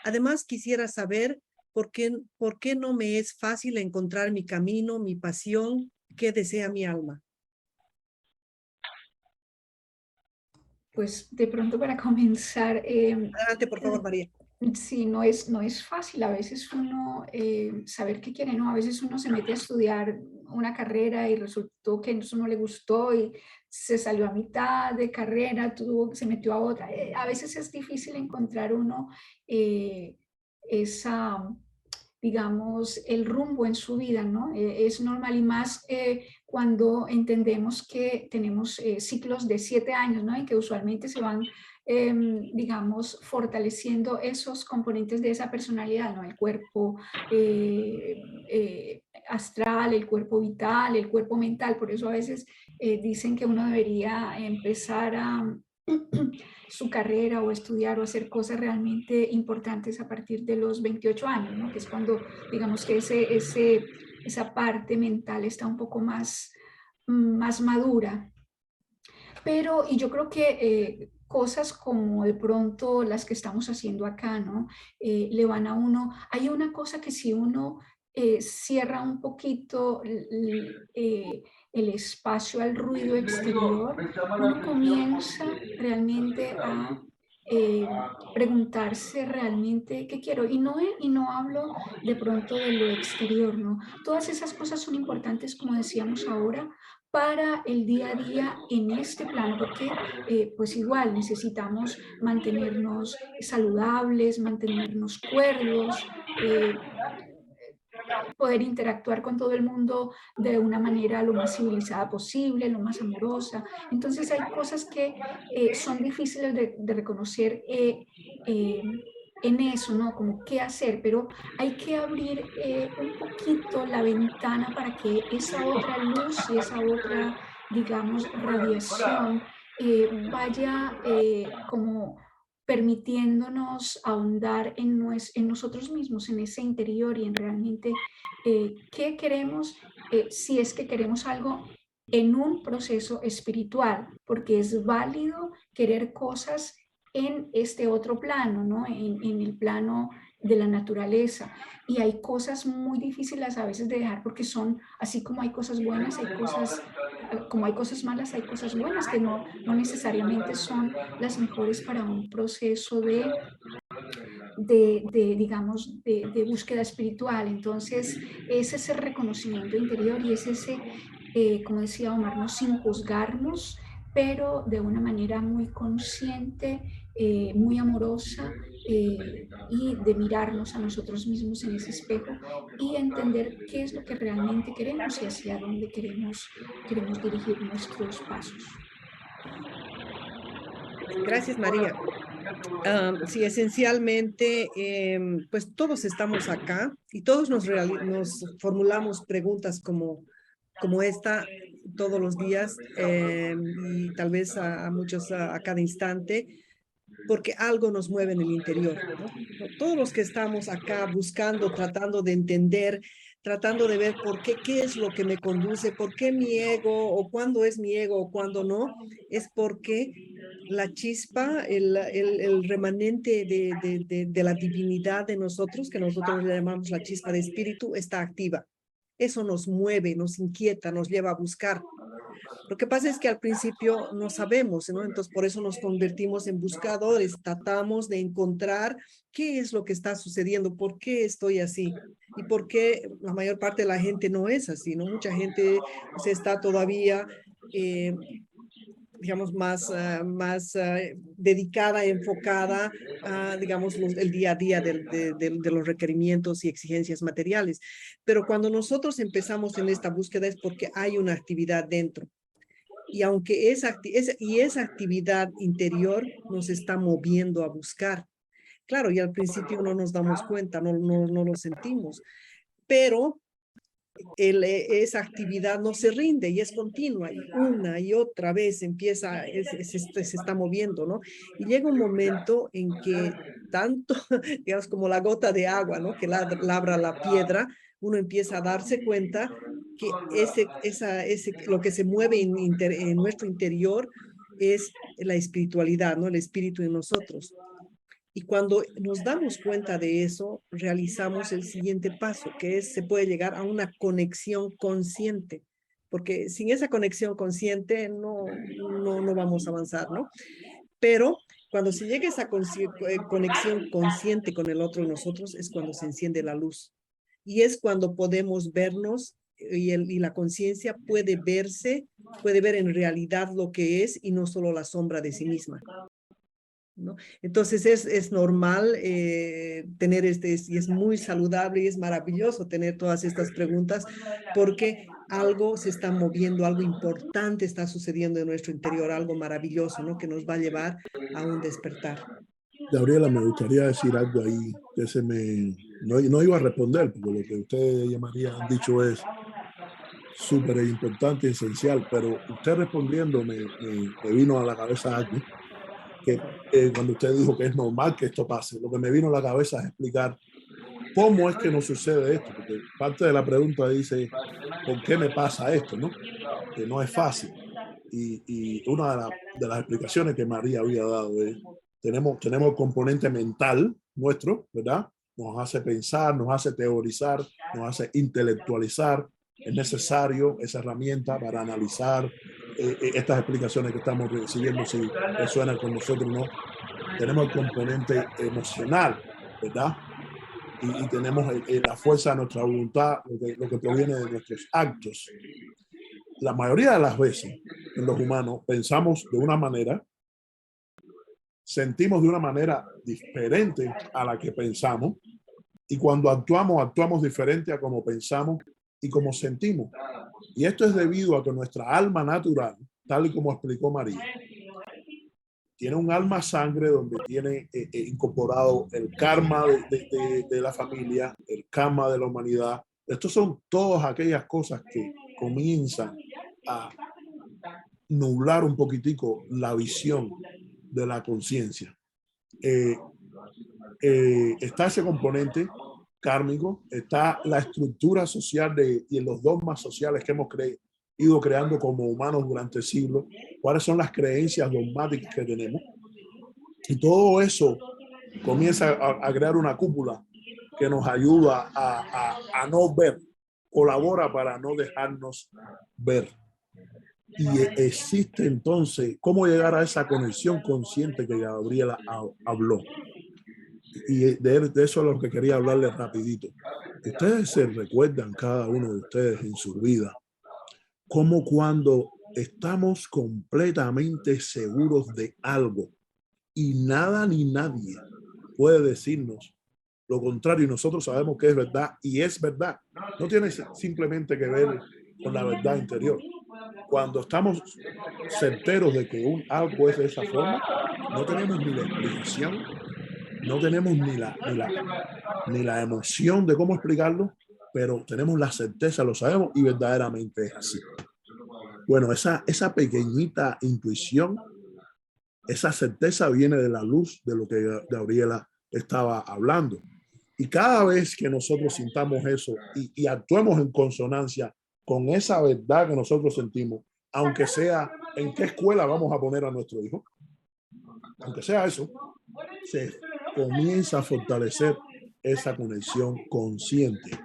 Además, quisiera saber por qué no me es fácil encontrar mi camino, mi pasión, qué desea mi alma. Pues de pronto para comenzar, Adelante, por favor, María. sí, no es fácil a veces uno saber qué quiere, ¿no? A veces uno se mete a estudiar una carrera y resultó que eso no le gustó y se salió a mitad de carrera, se metió a otra. A veces es difícil encontrar uno esa, digamos, el rumbo en su vida, ¿no? Es normal, y más cuando entendemos que tenemos ciclos de 7 años, ¿no? Y que usualmente se van, digamos, fortaleciendo esos componentes de esa personalidad, ¿no? El cuerpo astral, el cuerpo vital, el cuerpo mental. Por eso a veces dicen que uno debería empezar su carrera o estudiar o hacer cosas realmente importantes a partir de los 28 años, ¿no? Que es cuando, digamos que esa parte mental está un poco más madura. Pero, y yo creo que cosas como de pronto las que estamos haciendo acá, ¿no? Le van a uno, hay una cosa que si uno cierra un poquito el espacio al ruido exterior, uno comienza realmente a eh, preguntarse realmente qué quiero. Y no hablo de pronto de lo exterior, ¿no? Todas esas cosas son importantes, como decíamos ahora, para el día a día en este plano, porque pues igual necesitamos mantenernos saludables, mantenernos cuerdos, poder interactuar con todo el mundo de una manera lo más civilizada posible, lo más amorosa. Entonces hay cosas que son difíciles de reconocer en eso, ¿no? Como qué hacer, pero hay que abrir un poquito la ventana para que esa otra luz y esa otra, digamos, radiación vaya como permitiéndonos ahondar en nosotros mismos, en ese interior y en realmente qué queremos, si es que queremos algo en un proceso espiritual, porque es válido querer cosas en este otro plano, ¿no? En el plano de la naturaleza. Y hay cosas muy difíciles a veces de dejar porque son, así como hay cosas buenas, hay cosas, como hay cosas malas, hay cosas buenas que no necesariamente son las mejores para un proceso digamos, de búsqueda espiritual. Entonces, es ese reconocimiento interior y es ese, como decía Omar, no sin juzgarnos, pero de una manera muy consciente, muy amorosa, y de mirarnos a nosotros mismos en ese espejo y entender qué es lo que realmente queremos y hacia dónde queremos dirigir nuestros pasos. Gracias, María. Sí, esencialmente, pues todos estamos acá y todos nos formulamos preguntas como esta todos los días, y tal vez a muchos a cada instante, porque algo nos mueve en el interior, ¿no? Todos los que estamos acá buscando, tratando de entender, tratando de ver por qué, qué es lo que me conduce, por qué mi ego, o cuándo es mi ego, o cuándo no, es porque la chispa, el remanente de la divinidad de nosotros, que nosotros le llamamos la chispa de espíritu, está activa. Eso nos mueve, nos inquieta, nos lleva a buscar. Lo que pasa es que al principio no sabemos, ¿no? Entonces por eso nos convertimos en buscadores, tratamos de encontrar qué es lo que está sucediendo, por qué estoy así y por qué la mayor parte de la gente no es así, ¿no? Mucha gente se está todavía digamos, más dedicada, enfocada a, digamos, el día a día de los requerimientos y exigencias materiales. Pero cuando nosotros empezamos en esta búsqueda es porque hay una actividad dentro. Y aunque esa actividad interior nos está moviendo a buscar. Claro, y al principio no nos damos cuenta, no lo sentimos, pero esa actividad no se rinde y es continua y una y otra vez empieza, se está moviendo, ¿no? Y llega un momento en que tanto, digamos, como la gota de agua, ¿no? Que labra la piedra, uno empieza a darse cuenta que lo que se mueve en nuestro interior es la espiritualidad, ¿no? El espíritu en nosotros. Y cuando nos damos cuenta de eso, realizamos el siguiente paso, que es, se puede llegar a una conexión consciente, porque sin esa conexión consciente no vamos a avanzar, ¿no? Pero cuando se llega a esa conexión consciente con el otro y nosotros, es cuando se enciende la luz. Y es cuando podemos vernos y la conciencia puede puede ver en realidad lo que es y no solo la sombra de sí misma, ¿no? Entonces es normal tener y es muy saludable y es maravilloso tener todas estas preguntas porque algo se está moviendo, algo importante está sucediendo en nuestro interior, algo maravilloso, ¿no? Que nos va a llevar a un despertar. Gabriela, me gustaría decir algo ahí que no iba a responder, porque lo que usted y María han dicho es súper importante y esencial, pero usted respondiendo me vino a la cabeza algo cuando usted dijo que es normal que esto pase, lo que me vino a la cabeza es explicar cómo es que nos sucede esto, porque parte de la pregunta dice, ¿por qué me pasa esto? ¿No? Que no es fácil. Y una de las explicaciones que María había dado es, tenemos el componente mental nuestro, ¿verdad? Nos hace pensar, nos hace teorizar, nos hace intelectualizar. Es necesario esa herramienta para analizar estas explicaciones que estamos recibiendo, si resuenan con nosotros o no. Tenemos el componente emocional, ¿verdad? Y tenemos la fuerza de nuestra voluntad, lo que proviene de nuestros actos. La mayoría de las veces en los humanos pensamos de una manera, sentimos de una manera diferente a la que pensamos, y cuando actuamos diferente a como pensamos y como sentimos. Y esto es debido a que nuestra alma natural, tal y como explicó María, tiene un alma sangre donde tiene incorporado el karma de la familia, el karma de la humanidad. Estos son todas aquellas cosas que comienzan a nublar un poquitico la visión de la conciencia. Está ese componente kármico, está la estructura social y los dogmas sociales que hemos ido creando como humanos durante siglos, cuáles son las creencias dogmáticas que tenemos. Y todo eso comienza a crear una cúpula que nos ayuda a no ver, colabora para no dejarnos ver. Y existe entonces cómo llegar a esa conexión consciente que Gabriela habló. Y de eso es lo que quería hablarles rapidito. Ustedes se recuerdan, cada uno de ustedes en su vida, cómo cuando estamos completamente seguros de algo y nada ni nadie puede decirnos lo contrario, y nosotros sabemos que es verdad y es verdad. No tiene simplemente que ver con la verdad interior. Cuando estamos certeros de que algo es de esa forma, no tenemos ni la explicación, no tenemos ni la emoción de cómo explicarlo, pero tenemos la certeza, lo sabemos y verdaderamente es así. Bueno, esa pequeñita intuición, esa certeza viene de la luz de lo que Gabriela estaba hablando. Y cada vez que nosotros sintamos eso y actuemos en consonancia con esa verdad que nosotros sentimos, aunque sea en qué escuela vamos a poner a nuestro hijo, aunque sea eso, se comienza a fortalecer esa conexión consciente,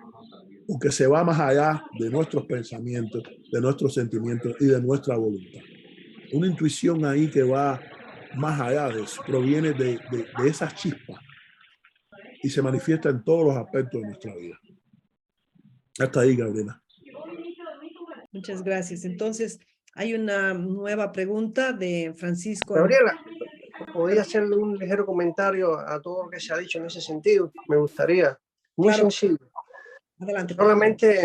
porque se va más allá de nuestros pensamientos, de nuestros sentimientos y de nuestra voluntad. Una intuición ahí que va más allá de eso, proviene de esas chispas y se manifiesta en todos los aspectos de nuestra vida. Hasta ahí, Gabriela. Muchas gracias. Entonces, hay una nueva pregunta de Francisco. Gabriela, ¿podría hacerle un ligero comentario a todo lo que se ha dicho en ese sentido? Me gustaría. Muy Claro. sencillo. Adelante. Solamente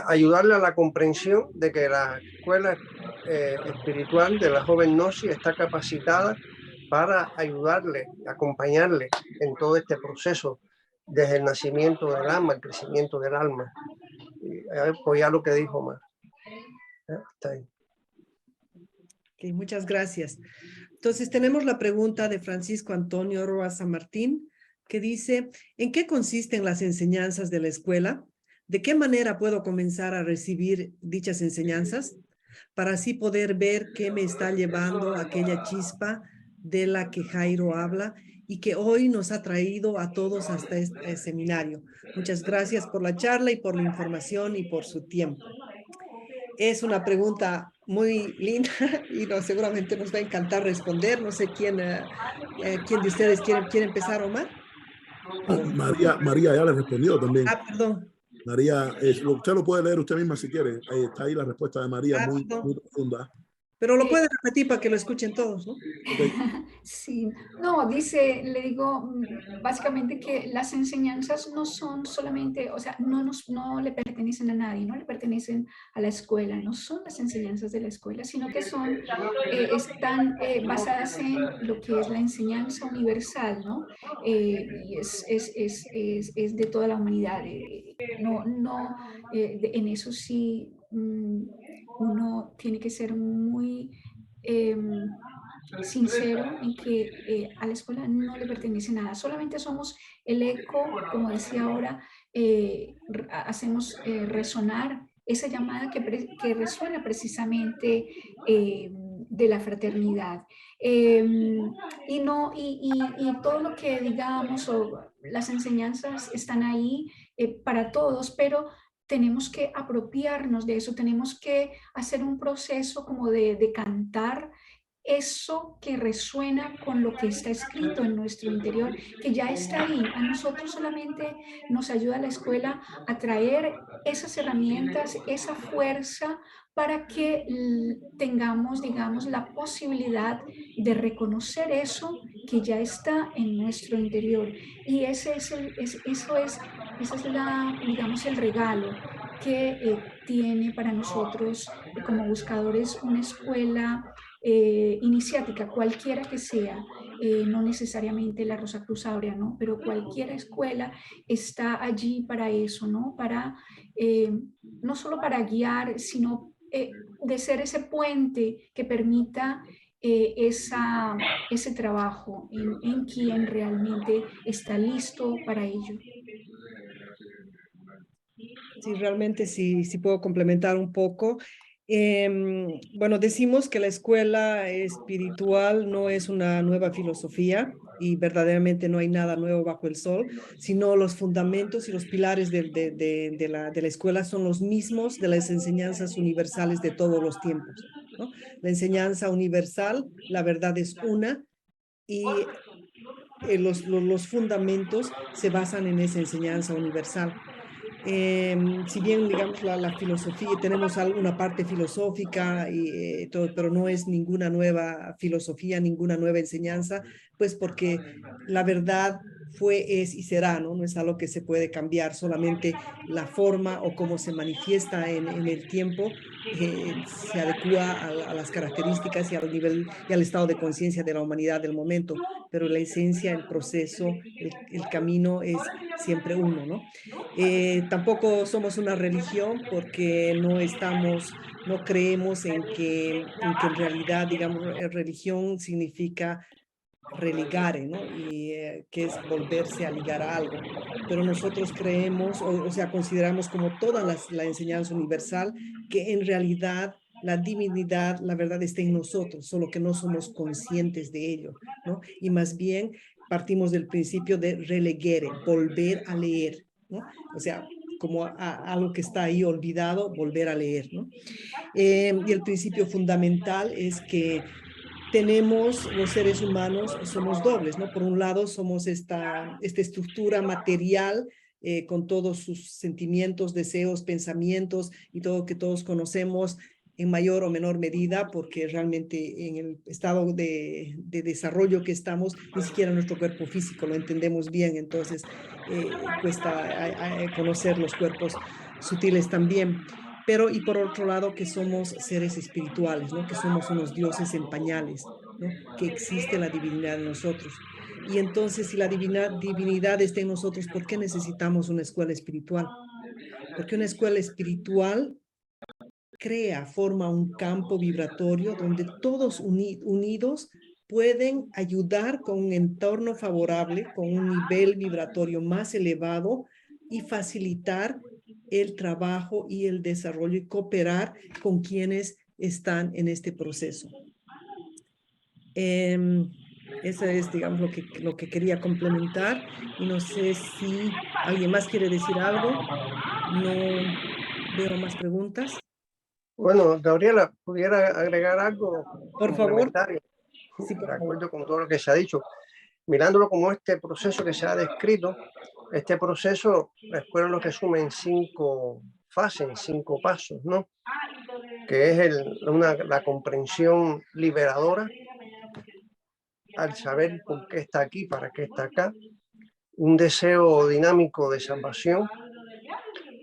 ayudarle a la comprensión de que la escuela espiritual de la joven Gnosis está capacitada para ayudarle, acompañarle en todo este proceso desde el nacimiento del alma, el crecimiento del alma. Y apoyar lo que dijo Omar. Está ahí. Okay, muchas gracias. Entonces tenemos la pregunta de Francisco Antonio Roa San Martín, que dice, ¿en qué consisten las enseñanzas de la escuela? ¿De qué manera puedo comenzar a recibir dichas enseñanzas? Para así poder ver qué me está llevando aquella chispa de la que Jairo habla y que hoy nos ha traído a todos hasta este seminario. Muchas gracias por la charla y por la información y por su tiempo. Es una pregunta muy linda y seguramente nos va a encantar responder. No sé quién de ustedes quiere empezar, Omar. María ya le respondió también. Ah, perdón. María, usted lo puede leer usted misma si quiere. Está ahí la respuesta de María, muy profunda. Pero lo puede repetir para que lo escuchen todos, ¿no? Okay. Sí, no, le digo básicamente que las enseñanzas no son solamente, o sea, no le pertenecen a nadie, no le pertenecen a la escuela, no son las enseñanzas de la escuela, sino que están basadas en lo que es la enseñanza universal, ¿no? Y es de toda la humanidad. En eso sí uno tiene que ser muy sincero en que a la escuela no le pertenece nada, solamente somos el eco, como decía ahora, hacemos resonar esa llamada que resuena precisamente de la fraternidad. Y, no, y todo lo que digamos o las enseñanzas están ahí para todos, pero tenemos que apropiarnos de eso, tenemos que hacer un proceso como de cantar eso que resuena con lo que está escrito en nuestro interior, que ya está ahí. A nosotros solamente nos ayuda la escuela a traer esas herramientas, esa fuerza para que tengamos, digamos, la posibilidad de reconocer eso que ya está en nuestro interior. Y ese es esa es la, digamos, el regalo que tiene para nosotros como buscadores una escuela iniciática, cualquiera que sea, no necesariamente la Rosa Cruz Áurea, ¿no? Pero cualquier escuela está allí para eso, ¿no? Para, no solo para guiar, sino de ser ese puente que permita ese trabajo en quien realmente está listo para ello. Sí, realmente sí puedo complementar un poco. Bueno, decimos que la escuela espiritual no es una nueva filosofía y verdaderamente no hay nada nuevo bajo el sol, sino los fundamentos y los pilares de la escuela son los mismos de las enseñanzas universales de todos los tiempos, ¿no? La enseñanza universal, la verdad es una, y los fundamentos se basan en esa enseñanza universal. Si bien, digamos, la filosofía, tenemos alguna parte filosófica y todo, pero no es ninguna nueva filosofía, ninguna nueva enseñanza, pues porque la verdad fue, es y será, ¿no? No es algo que se puede cambiar, solamente la forma o cómo se manifiesta en el tiempo se adecua a las características y al nivel y al estado de conciencia de la humanidad del momento, pero la esencia, el proceso, el camino es siempre uno, ¿no? Tampoco somos una religión porque no creemos en que en realidad, digamos, religión significa religare, ¿no? Y que es volverse a ligar a algo. Pero nosotros creemos, o sea, consideramos como toda la enseñanza universal, que en realidad la divinidad, la verdad está en nosotros, solo que no somos conscientes de ello, ¿no? Y más bien partimos del principio de relegere, volver a leer, ¿no? O sea, como algo que está ahí olvidado, volver a leer, ¿no? Y el principio fundamental es que tenemos, los seres humanos, somos dobles, ¿no? Por un lado, somos esta estructura material con todos sus sentimientos, deseos, pensamientos y todo que todos conocemos en mayor o menor medida, porque realmente en el estado de desarrollo que estamos, ni siquiera nuestro cuerpo físico lo entendemos bien, entonces cuesta conocer los cuerpos sutiles también. Pero y por otro lado que somos seres espirituales, ¿no? Que somos unos dioses en pañales, ¿no? Que existe la divinidad en nosotros. Y entonces, si la divinidad está en nosotros, ¿por qué necesitamos una escuela espiritual? Porque una escuela espiritual forma un campo vibratorio donde todos unidos pueden ayudar con un entorno favorable, con un nivel vibratorio más elevado y facilitar el trabajo y el desarrollo y cooperar con quienes están en este proceso. Eso es, digamos, lo que quería complementar y no sé si alguien más quiere decir algo. No veo más preguntas. Bueno, Gabriela, ¿pudiera agregar algo Por favor. complementario? Sí, por De favor. acuerdo con todo lo que se ha dicho. Mirándolo como este proceso que se ha descrito, este proceso, la escuela lo resume en 5 fases, en 5 pasos, ¿no? Que es la comprensión liberadora, al saber por qué está aquí, para qué está acá, un deseo dinámico de salvación,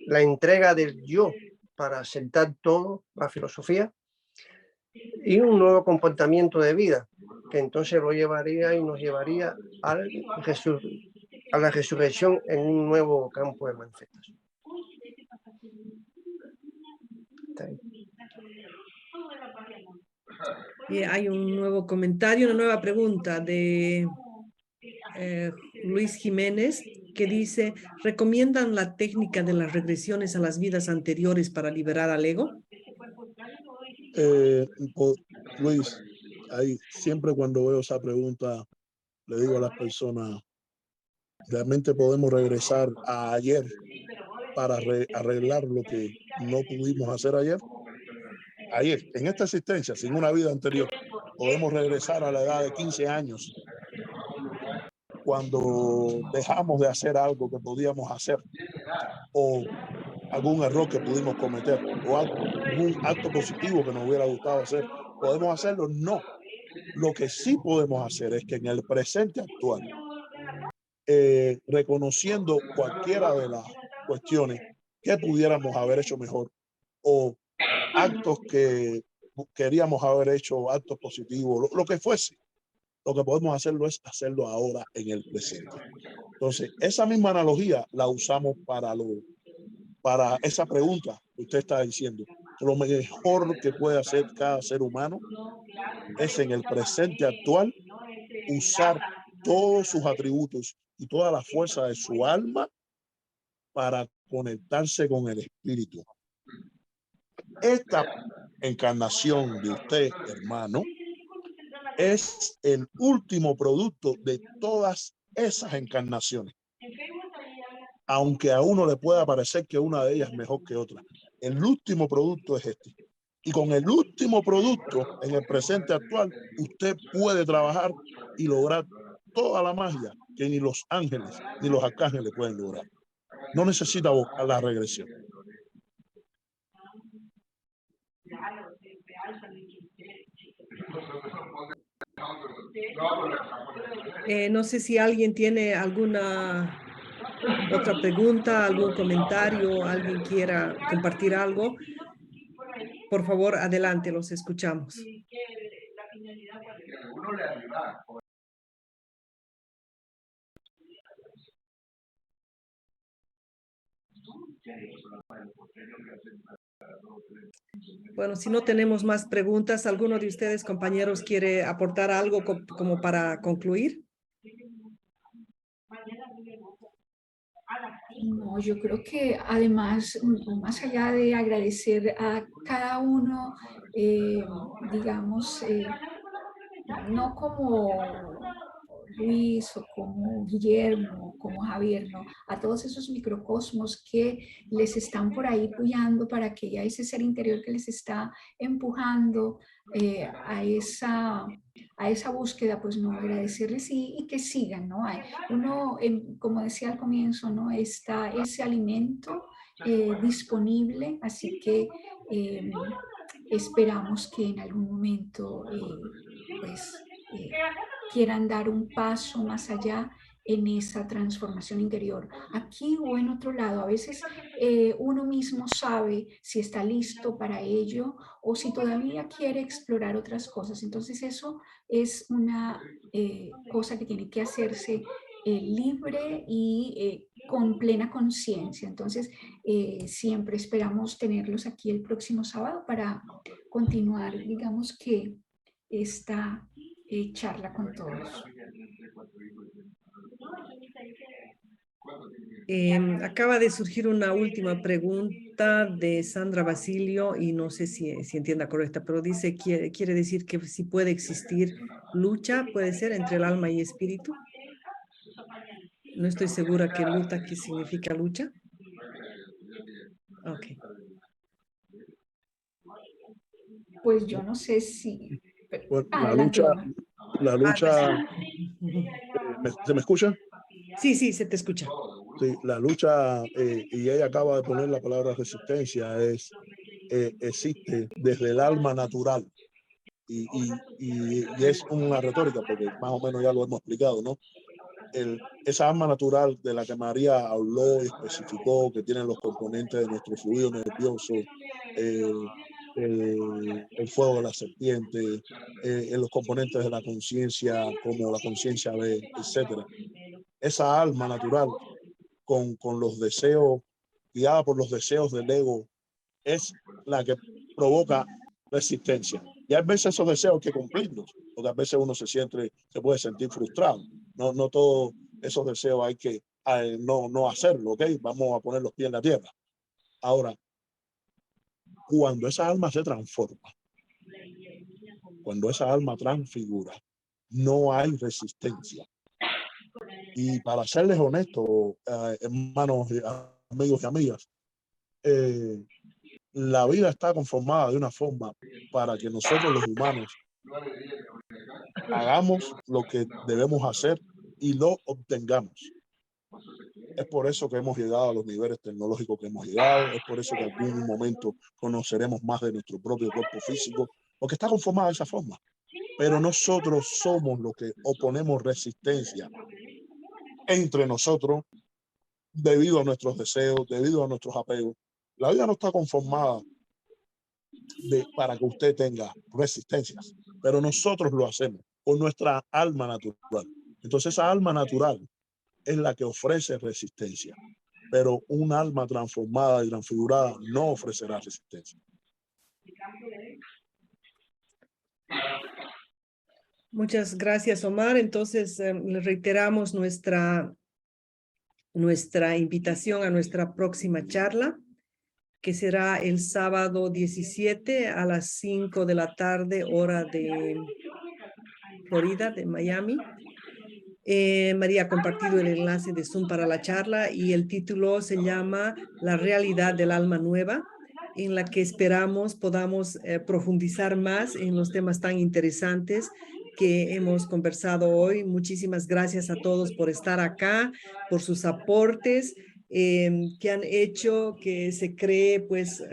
la entrega del yo para aceptar todo, la filosofía, y un nuevo comportamiento de vida, que entonces lo llevaría y nos llevaría a la resurrección en un nuevo campo de manifestación. Y hay un nuevo comentario, una nueva pregunta de Luis Jiménez, que dice, ¿recomiendan la técnica de las regresiones a las vidas anteriores para liberar al ego? Luis, ahí, siempre cuando veo esa pregunta, le digo a las personas, realmente podemos regresar a ayer para arreglar lo que no pudimos hacer ayer. Ayer, en esta existencia, sin una vida anterior, podemos regresar a la edad de 15 años, cuando dejamos de hacer algo que podíamos hacer, o algún error que pudimos cometer, o algún acto positivo que nos hubiera gustado hacer. ¿Podemos hacerlo? No. Lo que sí podemos hacer es que en el presente actual, reconociendo cualquiera de las cuestiones que pudiéramos haber hecho mejor, o actos que queríamos haber hecho, actos positivos, lo que fuese, lo que podemos hacerlo es hacerlo ahora en el presente. Entonces, esa misma analogía la usamos para esa pregunta que usted está diciendo. Lo mejor que puede hacer cada ser humano es en el presente actual usar todos sus atributos y toda la fuerza de su alma para conectarse con el espíritu. Esta encarnación de usted, hermano, es el último producto de todas esas encarnaciones. Aunque a uno le pueda parecer que una de ellas es mejor que otra, el último producto es este. Y con el último producto, en el presente actual, usted puede trabajar y lograr toda la magia que ni los ángeles ni los arcángeles pueden lograr. No necesita buscar la regresión. No sé si alguien tiene alguna otra pregunta, algún comentario, alguien quiera compartir algo. Por favor, adelante, los escuchamos. Bueno, si no tenemos más preguntas, ¿alguno de ustedes, compañeros, quiere aportar algo como para concluir? No, yo creo que además, más allá de agradecer a cada uno, digamos, no como Luis o como Guillermo, como Javier, no, a todos esos microcosmos que les están por ahí puyando para que ya ese ser interior que les está empujando a esa búsqueda, pues no, agradecerles y que sigan, ¿no? Uno, como decía al comienzo, ¿no? Está ese alimento disponible, así que esperamos que en algún momento, pues, quieran dar un paso más allá en esa transformación interior, aquí o en otro lado. A veces uno mismo sabe si está listo para ello o si todavía quiere explorar otras cosas. Entonces eso es una cosa que tiene que hacerse libre y con plena conciencia. Entonces siempre esperamos tenerlos aquí el próximo sábado para continuar, digamos que esta charla con todos. Acaba de surgir una última pregunta de Sandra Basilio y no sé si entienda correcta, pero dice, quiere decir que si puede existir lucha, puede ser, entre el alma y espíritu. No estoy segura que lucha, ¿qué significa lucha? Ok. Pues yo no sé si... Bueno, Adelante, la lucha, ¿se me escucha? Sí, sí, se te escucha. Sí, la lucha, y ella acaba de poner la palabra resistencia, existe desde el alma natural. Y es una retórica, porque más o menos ya lo hemos explicado, ¿no? Esa alma natural de la que María habló y especificó, que tiene los componentes de nuestro fluido nervioso, el fuego de la serpiente, los componentes de la conciencia, como la conciencia B, etcétera. Esa alma natural con los deseos, guiada por los deseos del ego, es la que provoca resistencia. Y a veces esos deseos hay que cumplirlos, porque a veces uno se puede sentir frustrado. No todos esos deseos hay que no hacerlo, ¿ok? Vamos a poner los pies en la tierra. Ahora, cuando esa alma se transforma, cuando esa alma transfigura, no hay resistencia. Y para serles honestos, hermanos, amigos y amigas, la vida está conformada de una forma para que nosotros los humanos hagamos lo que debemos hacer y lo obtengamos. Es por eso que hemos llegado a los niveles tecnológicos que hemos llegado, es por eso que en algún momento conoceremos más de nuestro propio cuerpo físico, porque está conformada de esa forma. Pero nosotros somos los que oponemos resistencia entre nosotros debido a nuestros deseos, debido a nuestros apegos. La vida no está conformada para que usted tenga resistencias, pero nosotros lo hacemos con nuestra alma natural. Entonces esa alma natural es la que ofrece resistencia, pero un alma transformada y transfigurada no ofrecerá resistencia. Muchas gracias, Omar. Entonces, le reiteramos nuestra invitación a nuestra próxima charla, que será el sábado 17 a las 5 de la tarde, hora de Florida, de Miami. María ha compartido el enlace de Zoom para la charla y el título se llama La realidad del alma nueva, en la que esperamos podamos profundizar más en los temas tan interesantes que hemos conversado hoy. Muchísimas gracias a todos por estar acá, por sus aportes que han hecho que se cree pues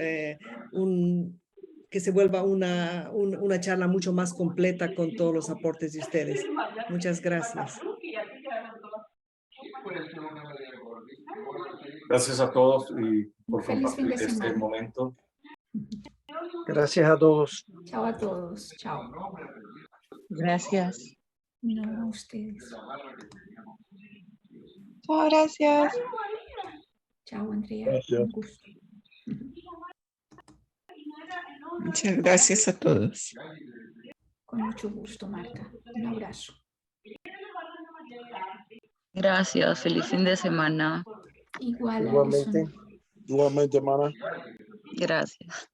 que se vuelva una charla mucho más completa con todos los aportes de ustedes. Muchas gracias. Gracias a todos y por Feliz fin compartir de este semana. momento. Gracias a todos. Chao a todos. Chao. Gracias. No, a ustedes. Chao, gracias. Chao, Andrea. Gracias. Un gusto. Muchas gracias a todos. Con mucho gusto, Marta. Un abrazo. Gracias, feliz fin de semana. Igual, Igualmente. Alison. Igualmente, hermana. Gracias.